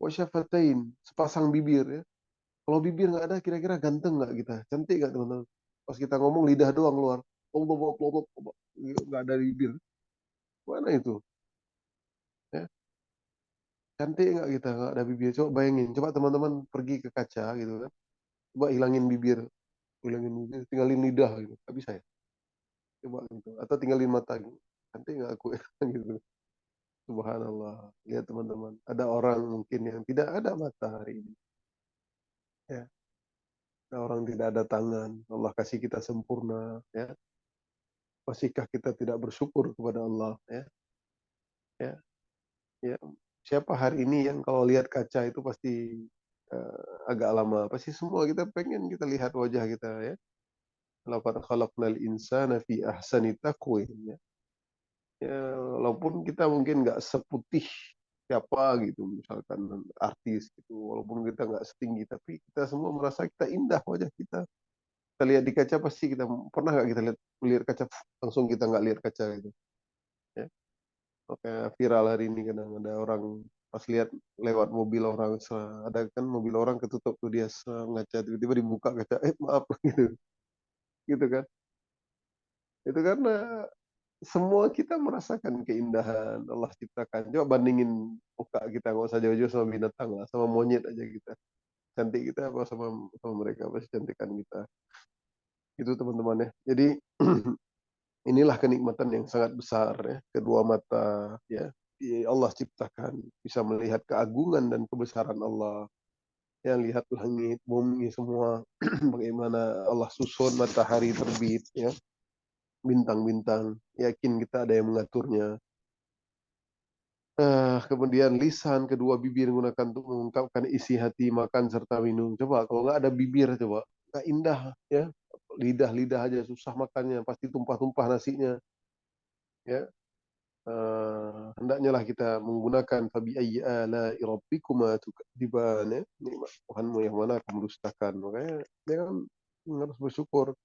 Wasyafatain, sepasang bibir ya. Kalau bibir nggak ada, kira-kira ganteng nggak kita? Cantik nggak teman-teman? Pas kita ngomong lidah doang keluar. Nggak ada bibir. Mana itu? Ya. Cantik nggak kita nggak ada bibir? Coba bayangin. Coba teman-teman pergi ke kaca gitu kan. Coba hilangin bibir, tinggalin lidah gitu. Nggak bisa ya? Coba gitu. Atau tinggalin mata gitu. Cantik nggak aku ya? gitu. Subhanallah. Lihat teman-teman. Ada orang mungkin yang tidak ada mata hari ini. Ya. Ada orang tidak ada tangan. Allah kasih kita sempurna. Ya. Masihkah kita tidak bersyukur kepada Allah? Ya. Ya. Ya. Siapa hari ini yang kalau lihat kaca itu pasti agak lama. Pasti semua kita pengen kita lihat wajah kita ya. Laqad khalaqnal insana fi ahsani taqwim. Ya. Ya, walaupun kita mungkin nggak seputih siapa gitu, misalkan artis gitu, walaupun kita nggak setinggi, tapi kita semua merasa kita indah wajah kita. Kita lihat di kaca pasti kita pernah nggak kita lihat kaca langsung kita nggak lihat kaca gitu. Ya. Kayak viral hari ini kadang ada orang pas lihat lewat mobil orang, ada kan mobil orang ketutup tuh dia ngaca tiba-tiba dibuka kaca, maaf gitu, gitu kan. Itu karena semua kita merasakan keindahan Allah ciptakan. Coba bandingin muka kita, nggak usah jauh-jauh sama binatang lah, sama monyet aja kita. Cantik kita apa sama mereka, apa sih cantikan kita. Itu teman-teman ya. Jadi inilah kenikmatan yang sangat besar ya. Kedua mata ya. Allah ciptakan. Bisa melihat keagungan dan kebesaran Allah. Ya, lihat langit, bumi semua. Bagaimana Allah susun matahari terbit ya. Bintang-bintang. Yakin kita ada yang mengaturnya. Kemudian lisan, kedua bibir gunakan untuk mengungkapkan isi hati, makan serta minum. Coba kalau nggak ada bibir, coba nggak indah ya. Lidah aja susah makannya, pasti tumpah-tumpah nasinya. Ya, hendaknya lah kita menggunakan fabi ayyi ala rabbikuma tukadziban ya. Nikmat Tuhanmu yang mana kamu dustakan. Makanya jangan harus bersyukur.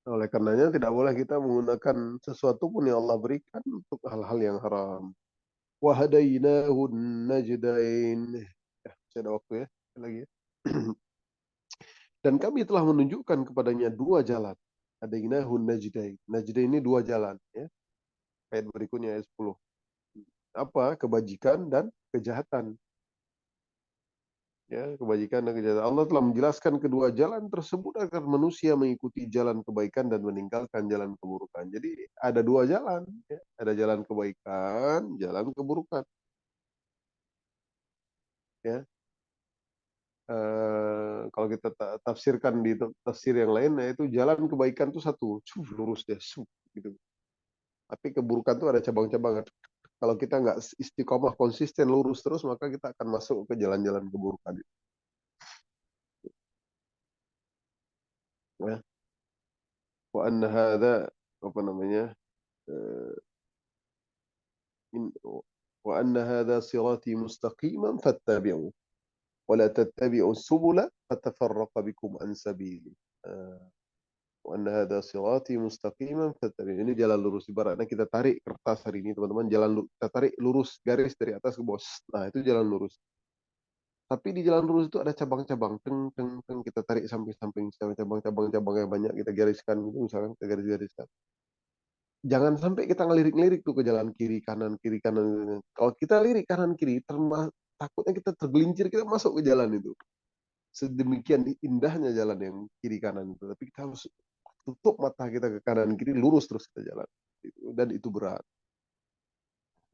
Oleh karenanya tidak boleh kita menggunakan sesuatu pun yang Allah berikan untuk hal-hal yang haram. Wahadainahun najdain. Ya, masih ada waktu ya. Lagi ya. Dan kami telah menunjukkan kepadanya dua jalan. Hadainahun najdain. Najdain ini dua jalan. Ya. Ayat berikutnya ayat 10. Apa? Kebajikan dan kejahatan. Ya, kebajikan dan kejahatan. Allah telah menjelaskan kedua jalan tersebut agar manusia mengikuti jalan kebaikan dan meninggalkan jalan keburukan. Jadi ada dua jalan. Ya. Ada jalan kebaikan, jalan keburukan. Ya. Kalau kita tafsirkan di tafsir yang lain, itu jalan kebaikan itu satu, lurus dia, gitu. Tapi keburukan itu ada cabang-cabang. Kalau kita nggak istiqomah konsisten lurus terus, maka kita akan masuk ke jalan-jalan keburukan. Ya. Wa anna hadza apa namanya? Eh, wa anna hadza sirati mustaqiman fattabi'u wa la tattabi'u subula fatafarraqa bikum an sabili. Wa anna hadza sirati mustaqiman fattabi'uhu. Ini jalan lurus. Ibaratnya kita tarik kertas hari ini, teman-teman, kita tarik lurus garis dari atas ke bawah. Nah, itu jalan lurus. Tapi di jalan lurus itu ada cabang-cabang, teng teng teng, kita tarik sampai samping, cabang-cabang yang banyak kita gariskan gitu, misalkan kita garis-gariskan. Jangan sampai kita ngelirik-lirik tuh ke jalan kiri kanan kiri kanan. Kalau kita lirik kanan kiri, takutnya kita tergelincir, kita masuk ke jalan itu. Sedemikian indahnya jalan yang kiri kanan itu. Tapi kita harus tutup mata kita ke kanan kiri, lurus terus kita jalan. Dan itu berat.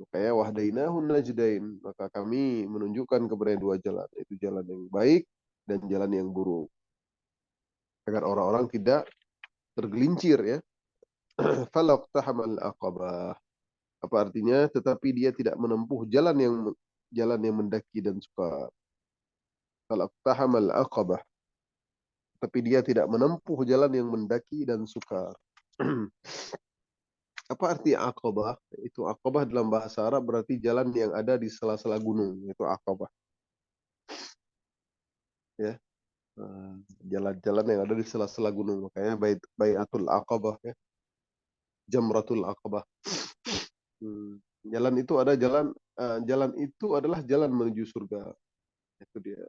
Kayak wahdainahun najdain, maka kami menunjukkan kepada dua jalan, yaitu jalan yang baik dan jalan yang buruk, agar orang-orang tidak tergelincir ya. Falaqtahamal aqabah. Apa artinya? Tetapi dia tidak menempuh jalan yang mendaki dan sukar. Falaqtahamal aqabah. Tapi dia tidak menempuh jalan yang mendaki dan sukar. Apa arti aqabah? Itu aqabah dalam bahasa Arab berarti jalan yang ada di sela-sela gunung. Itu aqabah. Ya. Jalan-jalan yang ada di sela-sela gunung. Makanya Bai'atul Aqabah ya. Jamratul Aqabah. Jalan itu ada jalan itu adalah jalan menuju surga. Itu dia.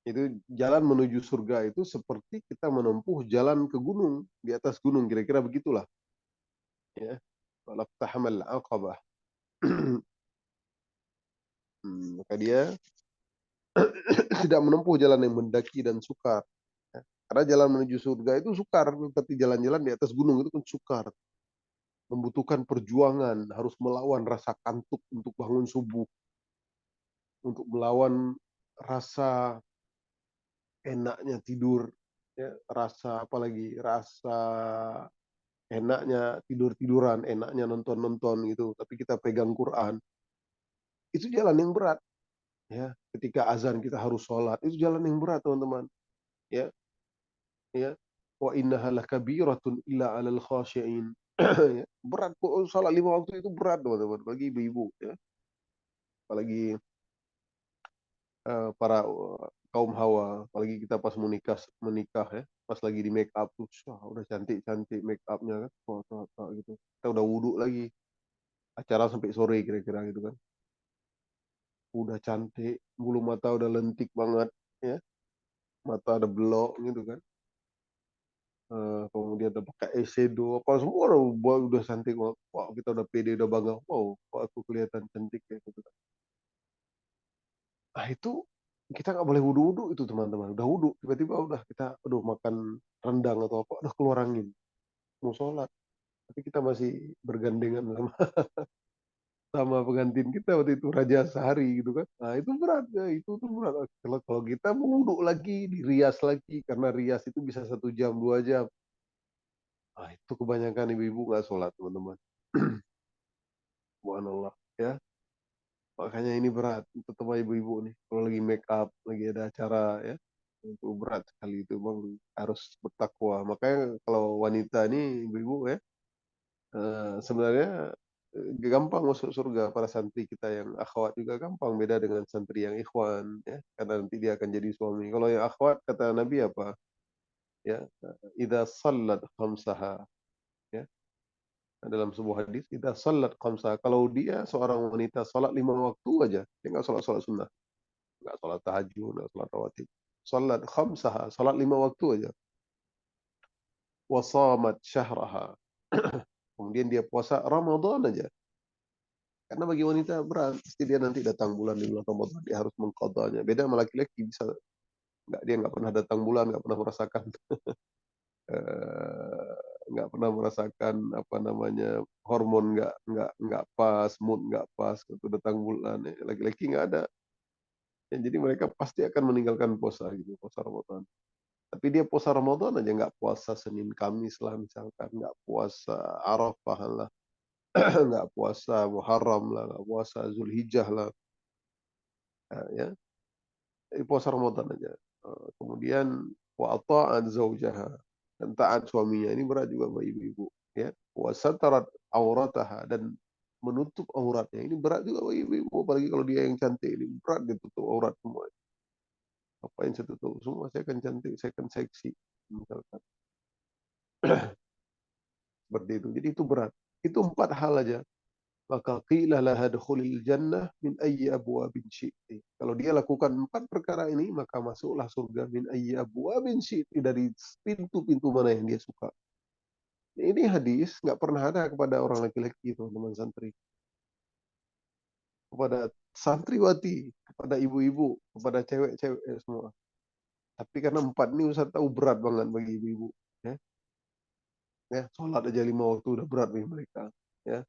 Itu jalan menuju surga itu seperti kita menempuh jalan ke gunung, di atas gunung, kira-kira begitulah. Ya. Walaqtahamal Aqabah. Maka dia tidak menempuh jalan yang mendaki dan sukar. Ya. Karena jalan menuju surga itu sukar, tapi jalan-jalan di atas gunung itu kan sukar. Membutuhkan perjuangan, harus melawan rasa kantuk untuk bangun subuh, untuk melawan rasa enaknya tidur, ya, rasa apalagi rasa enaknya tidur-tiduran, enaknya nonton-nonton gitu, tapi kita pegang Quran, itu jalan yang berat, ya. Ketika azan kita harus sholat, itu jalan yang berat, teman-teman, ya, ya. Wa innaha lakabiratun illa 'alal khashi'in. Ya. Berat kok sholat 5 waktu itu berat, teman-teman, bagi ibu-ibu, ya. Apalagi para kaum hawa, apalagi kita pas menikah ya, pas lagi di make up tuh, udah cantik-cantik make upnya kan, gitu. Kita udah wudhu lagi, acara sampai sore kira-kira gitu kan, udah cantik, bulu mata udah lentik banget, ya, mata ada belok gitu kan. Kemudian udah pakai eyeshadow, apa semua udah cantik banget. Wah, kita udah pede, udah bangga. Wow, kok aku kelihatan cantik kayak gitu kan. Nah itu kita nggak boleh wudhu-wudhu itu, teman-teman. Udah wudhu, tiba-tiba udah kita, aduh, makan rendang atau apa, udah keluar angin, mau sholat. Tapi kita masih bergandengan sama, sama pengantin kita waktu itu, Raja Sehari gitu kan. Nah itu berat, ya. Itu tuh berat. Kalau kita mau wudhu lagi, dirias lagi, karena rias itu bisa 1 jam, 2 jam. Nah itu kebanyakan ibu-ibu nggak sholat, teman-teman. Subhanallah, ya. Makanya ini berat untuk teman ibu-ibu nih. Kalau lagi make up, lagi ada acara ya. Itu berat sekali itu, bang, harus bertakwa. Makanya kalau wanita ini ibu-ibu ya, sebenarnya gampang masuk surga. Para santri kita yang akhwat juga gampang, beda dengan santri yang ikhwan ya, karena nanti dia akan jadi suami. Kalau yang akhwat, kata Nabi apa ya, idza sallat khamsaha, ya, dalam sebuah hadis, idza sallat khamsaha, kalau dia seorang wanita salat 5 waktu aja, dia nggak salat sunnah, nggak salat tahajud, nggak salat rawatib, salat khamsaha, salat 5 waktu aja, wasamat syahraha, kemudian dia puasa Ramadan aja. Karena bagi wanita berat, pasti dia nanti datang bulan di bulan Ramadan, dia harus mengqadanya. Beda sama laki-laki, bisa nggak, dia nggak pernah datang bulan, nggak pernah merasakan eh, nggak pernah merasakan apa namanya, hormon nggak pas, mood nggak pas waktu datang bulan. Ya. Laki-laki nggak ada. Ya, jadi mereka pasti akan meninggalkan puasa gitu, puasa Ramadan. Tapi dia puasa Ramadan aja, nggak puasa Senin Kamis lah misalkan, nggak puasa Arafah lah, nggak puasa Muharram lah, nggak puasa Zulhijjah lah, ya. Jadi puasa Ramadan aja. Kemudian wa ata'at zaujaha, dan taat suaminya, ini berat juga bagi ibu-ibu, ya. Wa satarat aurataha, dan menutup auratnya, ini berat juga bagi ibu-ibu, apalagi kalau dia yang cantik, ini berat ditutup aurat semua. Ngapain saya tutup semua? Saya kan cantik, saya kan seksi. Misalkan. Seperti itu. Jadi itu berat. Itu 4 hal aja. Maka qila laha dukhulil jannah min ayyi abwabin syi'ti. Kalau dia lakukan 4 perkara ini, maka masuklah surga min ayyi abwabin syi'ti, dari pintu-pintu mana yang dia suka. Ini hadis nggak pernah ada kepada orang laki-laki, teman-teman santri. Kepada santriwati, kepada ibu-ibu, kepada cewek-cewek semua. Tapi karena 4 ini Ustaz tahu berat banget bagi ibu-ibu. Ya, ya, sholat aja 5 waktu udah berat bagi mereka. Ya,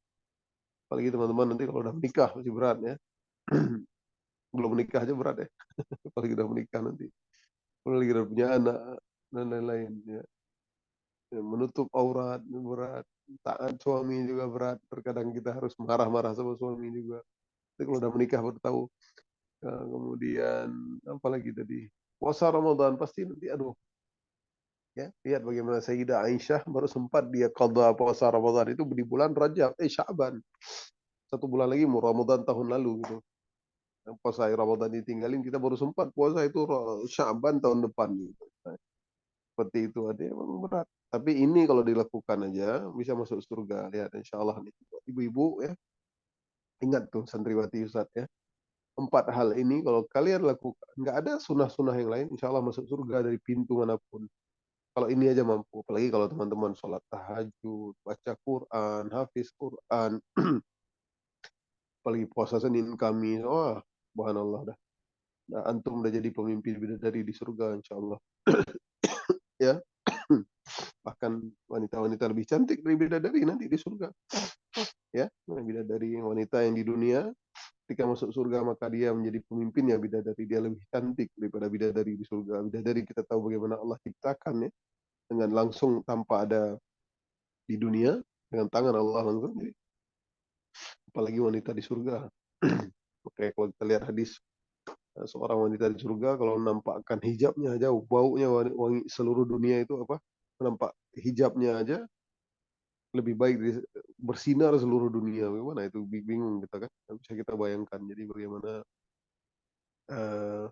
apalagi teman-teman nanti kalau udah menikah masih berat ya. Belum menikah aja berat ya. Apalagi udah menikah nanti. Apalagi udah punya anak dan lain-lain. Ya. Ya, menutup aurat berat. Taat suami juga berat. Terkadang kita harus marah-marah sama suami juga. Tapi kalau udah menikah baru tahu. Kemudian apalagi tadi, puasa Ramadan pasti nanti aduh ya, lihat bagaimana Sayyidah Aisyah baru sempat dia qada puasa Ramadan itu di bulan Rajab, Sya'ban. 1 bulan lagi mau Ramadan tahun lalu gitu. Yang puasa Ramadan ditinggalin, kita baru sempat puasa itu Sya'ban tahun depan gitu. Nah, seperti itu ada memang berat. Tapi ini kalau dilakukan aja bisa masuk surga. Lihat insya Allah nih. Ibu-ibu ya, ingat tuh santriwati Ustaz ya. 4 hal ini kalau kalian lakukan, nggak ada sunnah-sunnah yang lain, insya Allah masuk surga dari pintu manapun. Kalau ini aja mampu, apalagi kalau teman-teman sholat tahajud, baca Quran, hafiz Quran, apalagi puasa Senin Kamis, wah, subhanallah dah. Nah, antum udah jadi pemimpin bidadari di surga, insya Allah. Ya, bahkan wanita-wanita lebih cantik dari bidadari nanti di surga. Ya, bidadari wanita yang di dunia, ketika masuk surga maka dia menjadi pemimpinnya bidadari. Dia lebih cantik daripada bidadari di surga. Bidadari kita tahu bagaimana Allah ciptakan ya, dengan langsung tanpa ada di dunia, dengan tangan Allah langsung. Jadi, apalagi wanita di surga. Oke, kalau kita lihat hadis seorang wanita di surga kalau menampakkan hijabnya aja baunya wangi seluruh dunia itu apa? Nampak hijabnya aja lebih baik bersinar seluruh dunia. Bagaimana itu bingung kita kan? Tidak bisa kita bayangkan. Jadi bagaimana uh,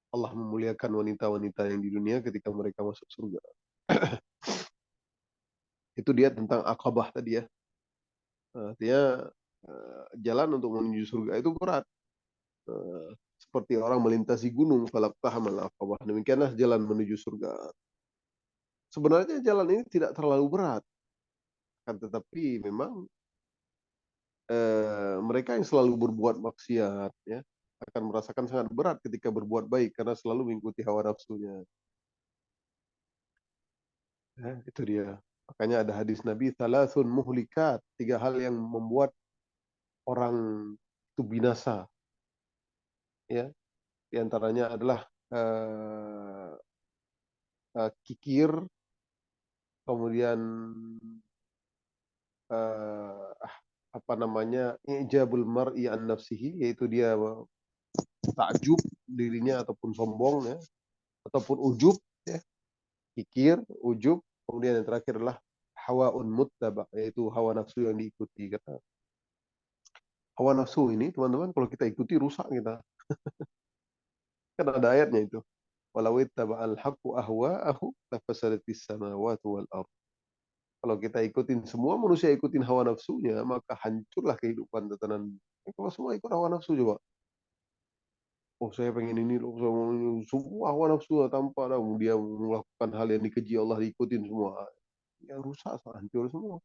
Allah memuliakan wanita-wanita yang di dunia ketika mereka masuk surga. Itu dia tentang akabah tadi ya. Artinya jalan untuk menuju surga itu berat. Seperti orang melintasi gunung, falaqtahamal aqabah. Demikianlah jalan menuju surga. Sebenarnya jalan ini tidak terlalu berat, kan, tetapi memang mereka yang selalu berbuat maksiat ya akan merasakan sangat berat ketika berbuat baik karena selalu mengikuti hawa nafsunya. Ya, itu dia. Makanya ada hadis Nabi, thalathun muhlikat, 3 hal yang membuat orang itu binasa. Ya, di antaranya adalah kikir, kemudian uh, apa namanya, ijabul mar'i an nafsihi, yaitu dia takjub dirinya ataupun sombong ya, ataupun ujub ya, kikir, ujub, kemudian yang terakhir adalah hawaun muttaba, yaitu hawa nafsu yang diikuti. Kata hawa nafsu ini teman-teman kalau kita ikuti rusak kita. Kan ada ayatnya itu. Walau ittaba'al haqqu ahwa'ahu lafasadatis samawati wal ardh. Kalau kita ikutin, semua manusia ikutin hawa nafsunya, maka hancurlah kehidupan tatanan. Kalau semua ikut hawa nafsu coba. Oh saya pengen ini loh, semua hawa nafsu tanpa ada dia melakukan hal yang dikeji Allah diikutin semua. Ya rusak, hancur semua.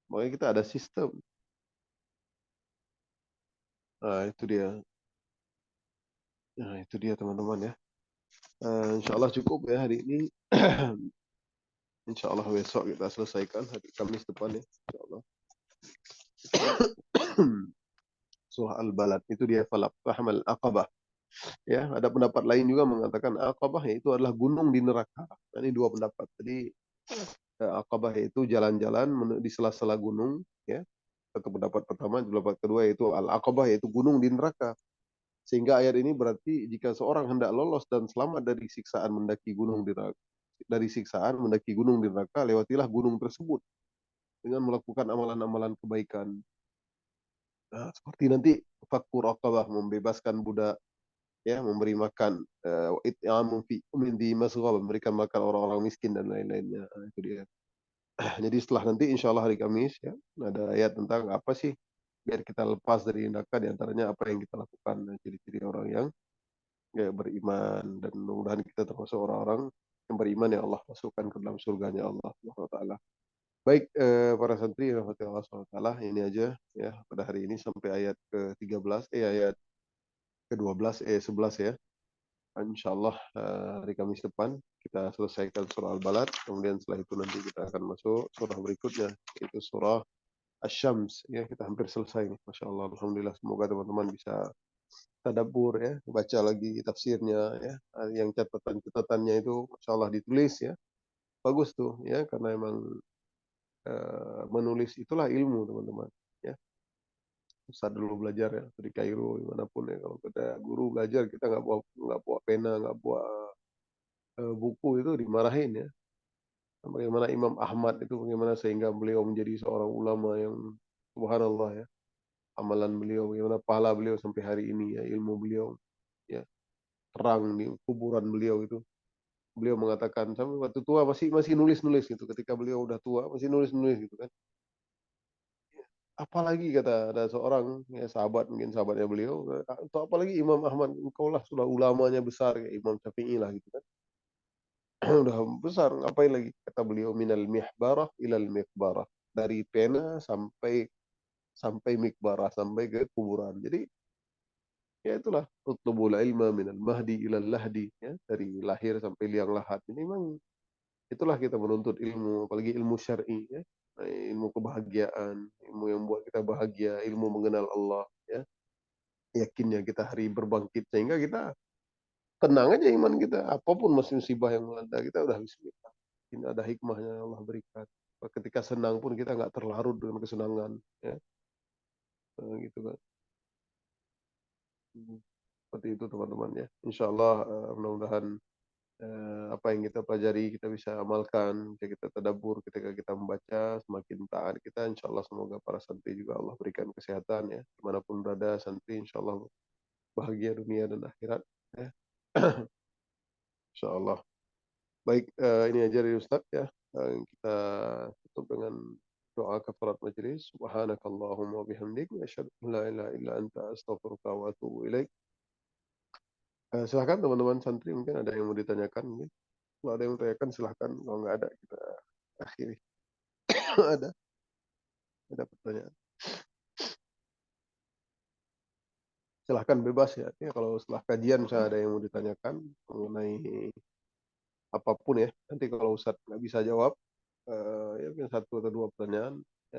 Makanya kita ada sistem. Nah itu dia. Nah itu dia teman-teman ya. Insya Allah cukup ya hari ini. Insya Allah besok kita selesaikan hari Kamis depan ya. Insya Allah. Surah Al-Balad itu dia falaq tahmal aqabah. Ya, ada pendapat lain juga mengatakan Aqabah itu adalah gunung di neraka. Nah, ini 2 pendapat. Jadi Aqabah itu jalan-jalan di sela-sela gunung, ya. Satu pendapat pertama, pendapat kedua yaitu Al-Aqabah yaitu gunung di neraka. Sehingga ayat ini berarti jika seorang hendak lolos dan selamat dari siksaan mendaki gunung di neraka, lewatilah gunung tersebut dengan melakukan amalan-amalan kebaikan. Nah, seperti nanti fakkur Aqabah membebaskan budak ya, memberi makan, it'amun fi yaumin dzi masghab, memberikan makan orang-orang miskin dan lain-lainnya. Itu dia. Jadi setelah nanti insya Allah hari Kamis ya, ada ayat tentang apa sih biar kita lepas dari neraka, di antaranya apa yang kita lakukan. Nah, ciri-ciri orang yang ya, beriman, dan mudah-mudahan kita termasuk orang-orang yang beriman yang Allah masukkan ke dalam surganya Allah Subhanahu wa taala. Baik, para santri rahmati Allah Subhanahu wa taala, ini aja ya pada hari ini sampai ayat ke-13, ayat ke-12, 11 ya. Insyaallah hari Kamis depan kita selesaikan surah Al-Balad, kemudian setelah itu nanti kita akan masuk surah berikutnya, yaitu surah Asy-Syams ya. Kita hampir selesai nih. Masya Allah, alhamdulillah, semoga teman-teman bisa tadabbur ya, baca lagi tafsirnya ya. Yang catatan-catatannya itu Masya Allah ditulis ya. Bagus tuh ya, karena emang menulis itulah ilmu teman-teman ya. Ustaz dulu belajar ya di Kairo dimanapun ya, kalau ada guru belajar kita nggak bawa pena, nggak bawa buku, itu dimarahin ya. Bagaimana Imam Ahmad itu, bagaimana sehingga beliau menjadi seorang ulama yang subhanallah ya. Amalan beliau, bagaimana pahala beliau sampai hari ini ya, ilmu beliau ya terang di kuburan beliau itu. Beliau mengatakan sampai waktu tua masih masih nulis-nulis gitu. Ketika beliau udah tua masih nulis-nulis gitu kan. Apalagi kata ada seorang ya, sahabat, mungkin sahabatnya beliau, atau apalagi Imam Ahmad, engkau lah sudah ulamanya besar kayak Imam Syafi'i lah gitu kan. Udah besar, ngapain lagi? Kata beliau, minal mihbarah ilal mikbarah, dari pena sampai sampai mikbarah, sampai ke kuburan. Jadi ya itulah, utlubul ilma minal mahdi ilal lahdi ya, dari lahir sampai liang lahat. Ini memang itulah kita menuntut ilmu, apalagi ilmu syar'i ya. Ilmu kebahagiaan, ilmu yang buat kita bahagia, ilmu mengenal Allah ya. Yakinnya kita hari berbangkit, sehingga kita tenang aja iman kita. Apapun musibah yang melanda kita, udah bismillah. Ini ada hikmahnya yang Allah berikan. Ketika senang pun kita nggak terlarut dengan kesenangan ya. Gitu kan. Seperti itu teman-teman ya. Insya Allah mudah-mudahan apa yang kita pelajari kita bisa amalkan, ketika kita tadabbur, ketika kita membaca, semakin taat kita, insya Allah semoga para santri juga Allah berikan kesehatan ya, dimanapun berada santri insya Allah bahagia dunia dan akhirat ya. Insya Allah. Baik, ini aja dari Ustaz ya. Kita tutup dengan doa kafarat majelis. Subhanakallahumma bihamdik, asyhadu an la ilaha illa anta, astaghfiruka wa atubu ilaik. Silakan teman-teman santri, mungkin ada yang mau ditanyakan mungkin. Kalau ada yang mau ditanyakan silahkan, kalau nggak ada kita akhiri. ada ada pertanyaan. Silahkan bebas ya. Ya, kalau setelah kajian misalnya ada yang mau ditanyakan mengenai apapun ya. Nanti kalau Ustadz nggak bisa jawab, ya mungkin satu atau dua pertanyaan,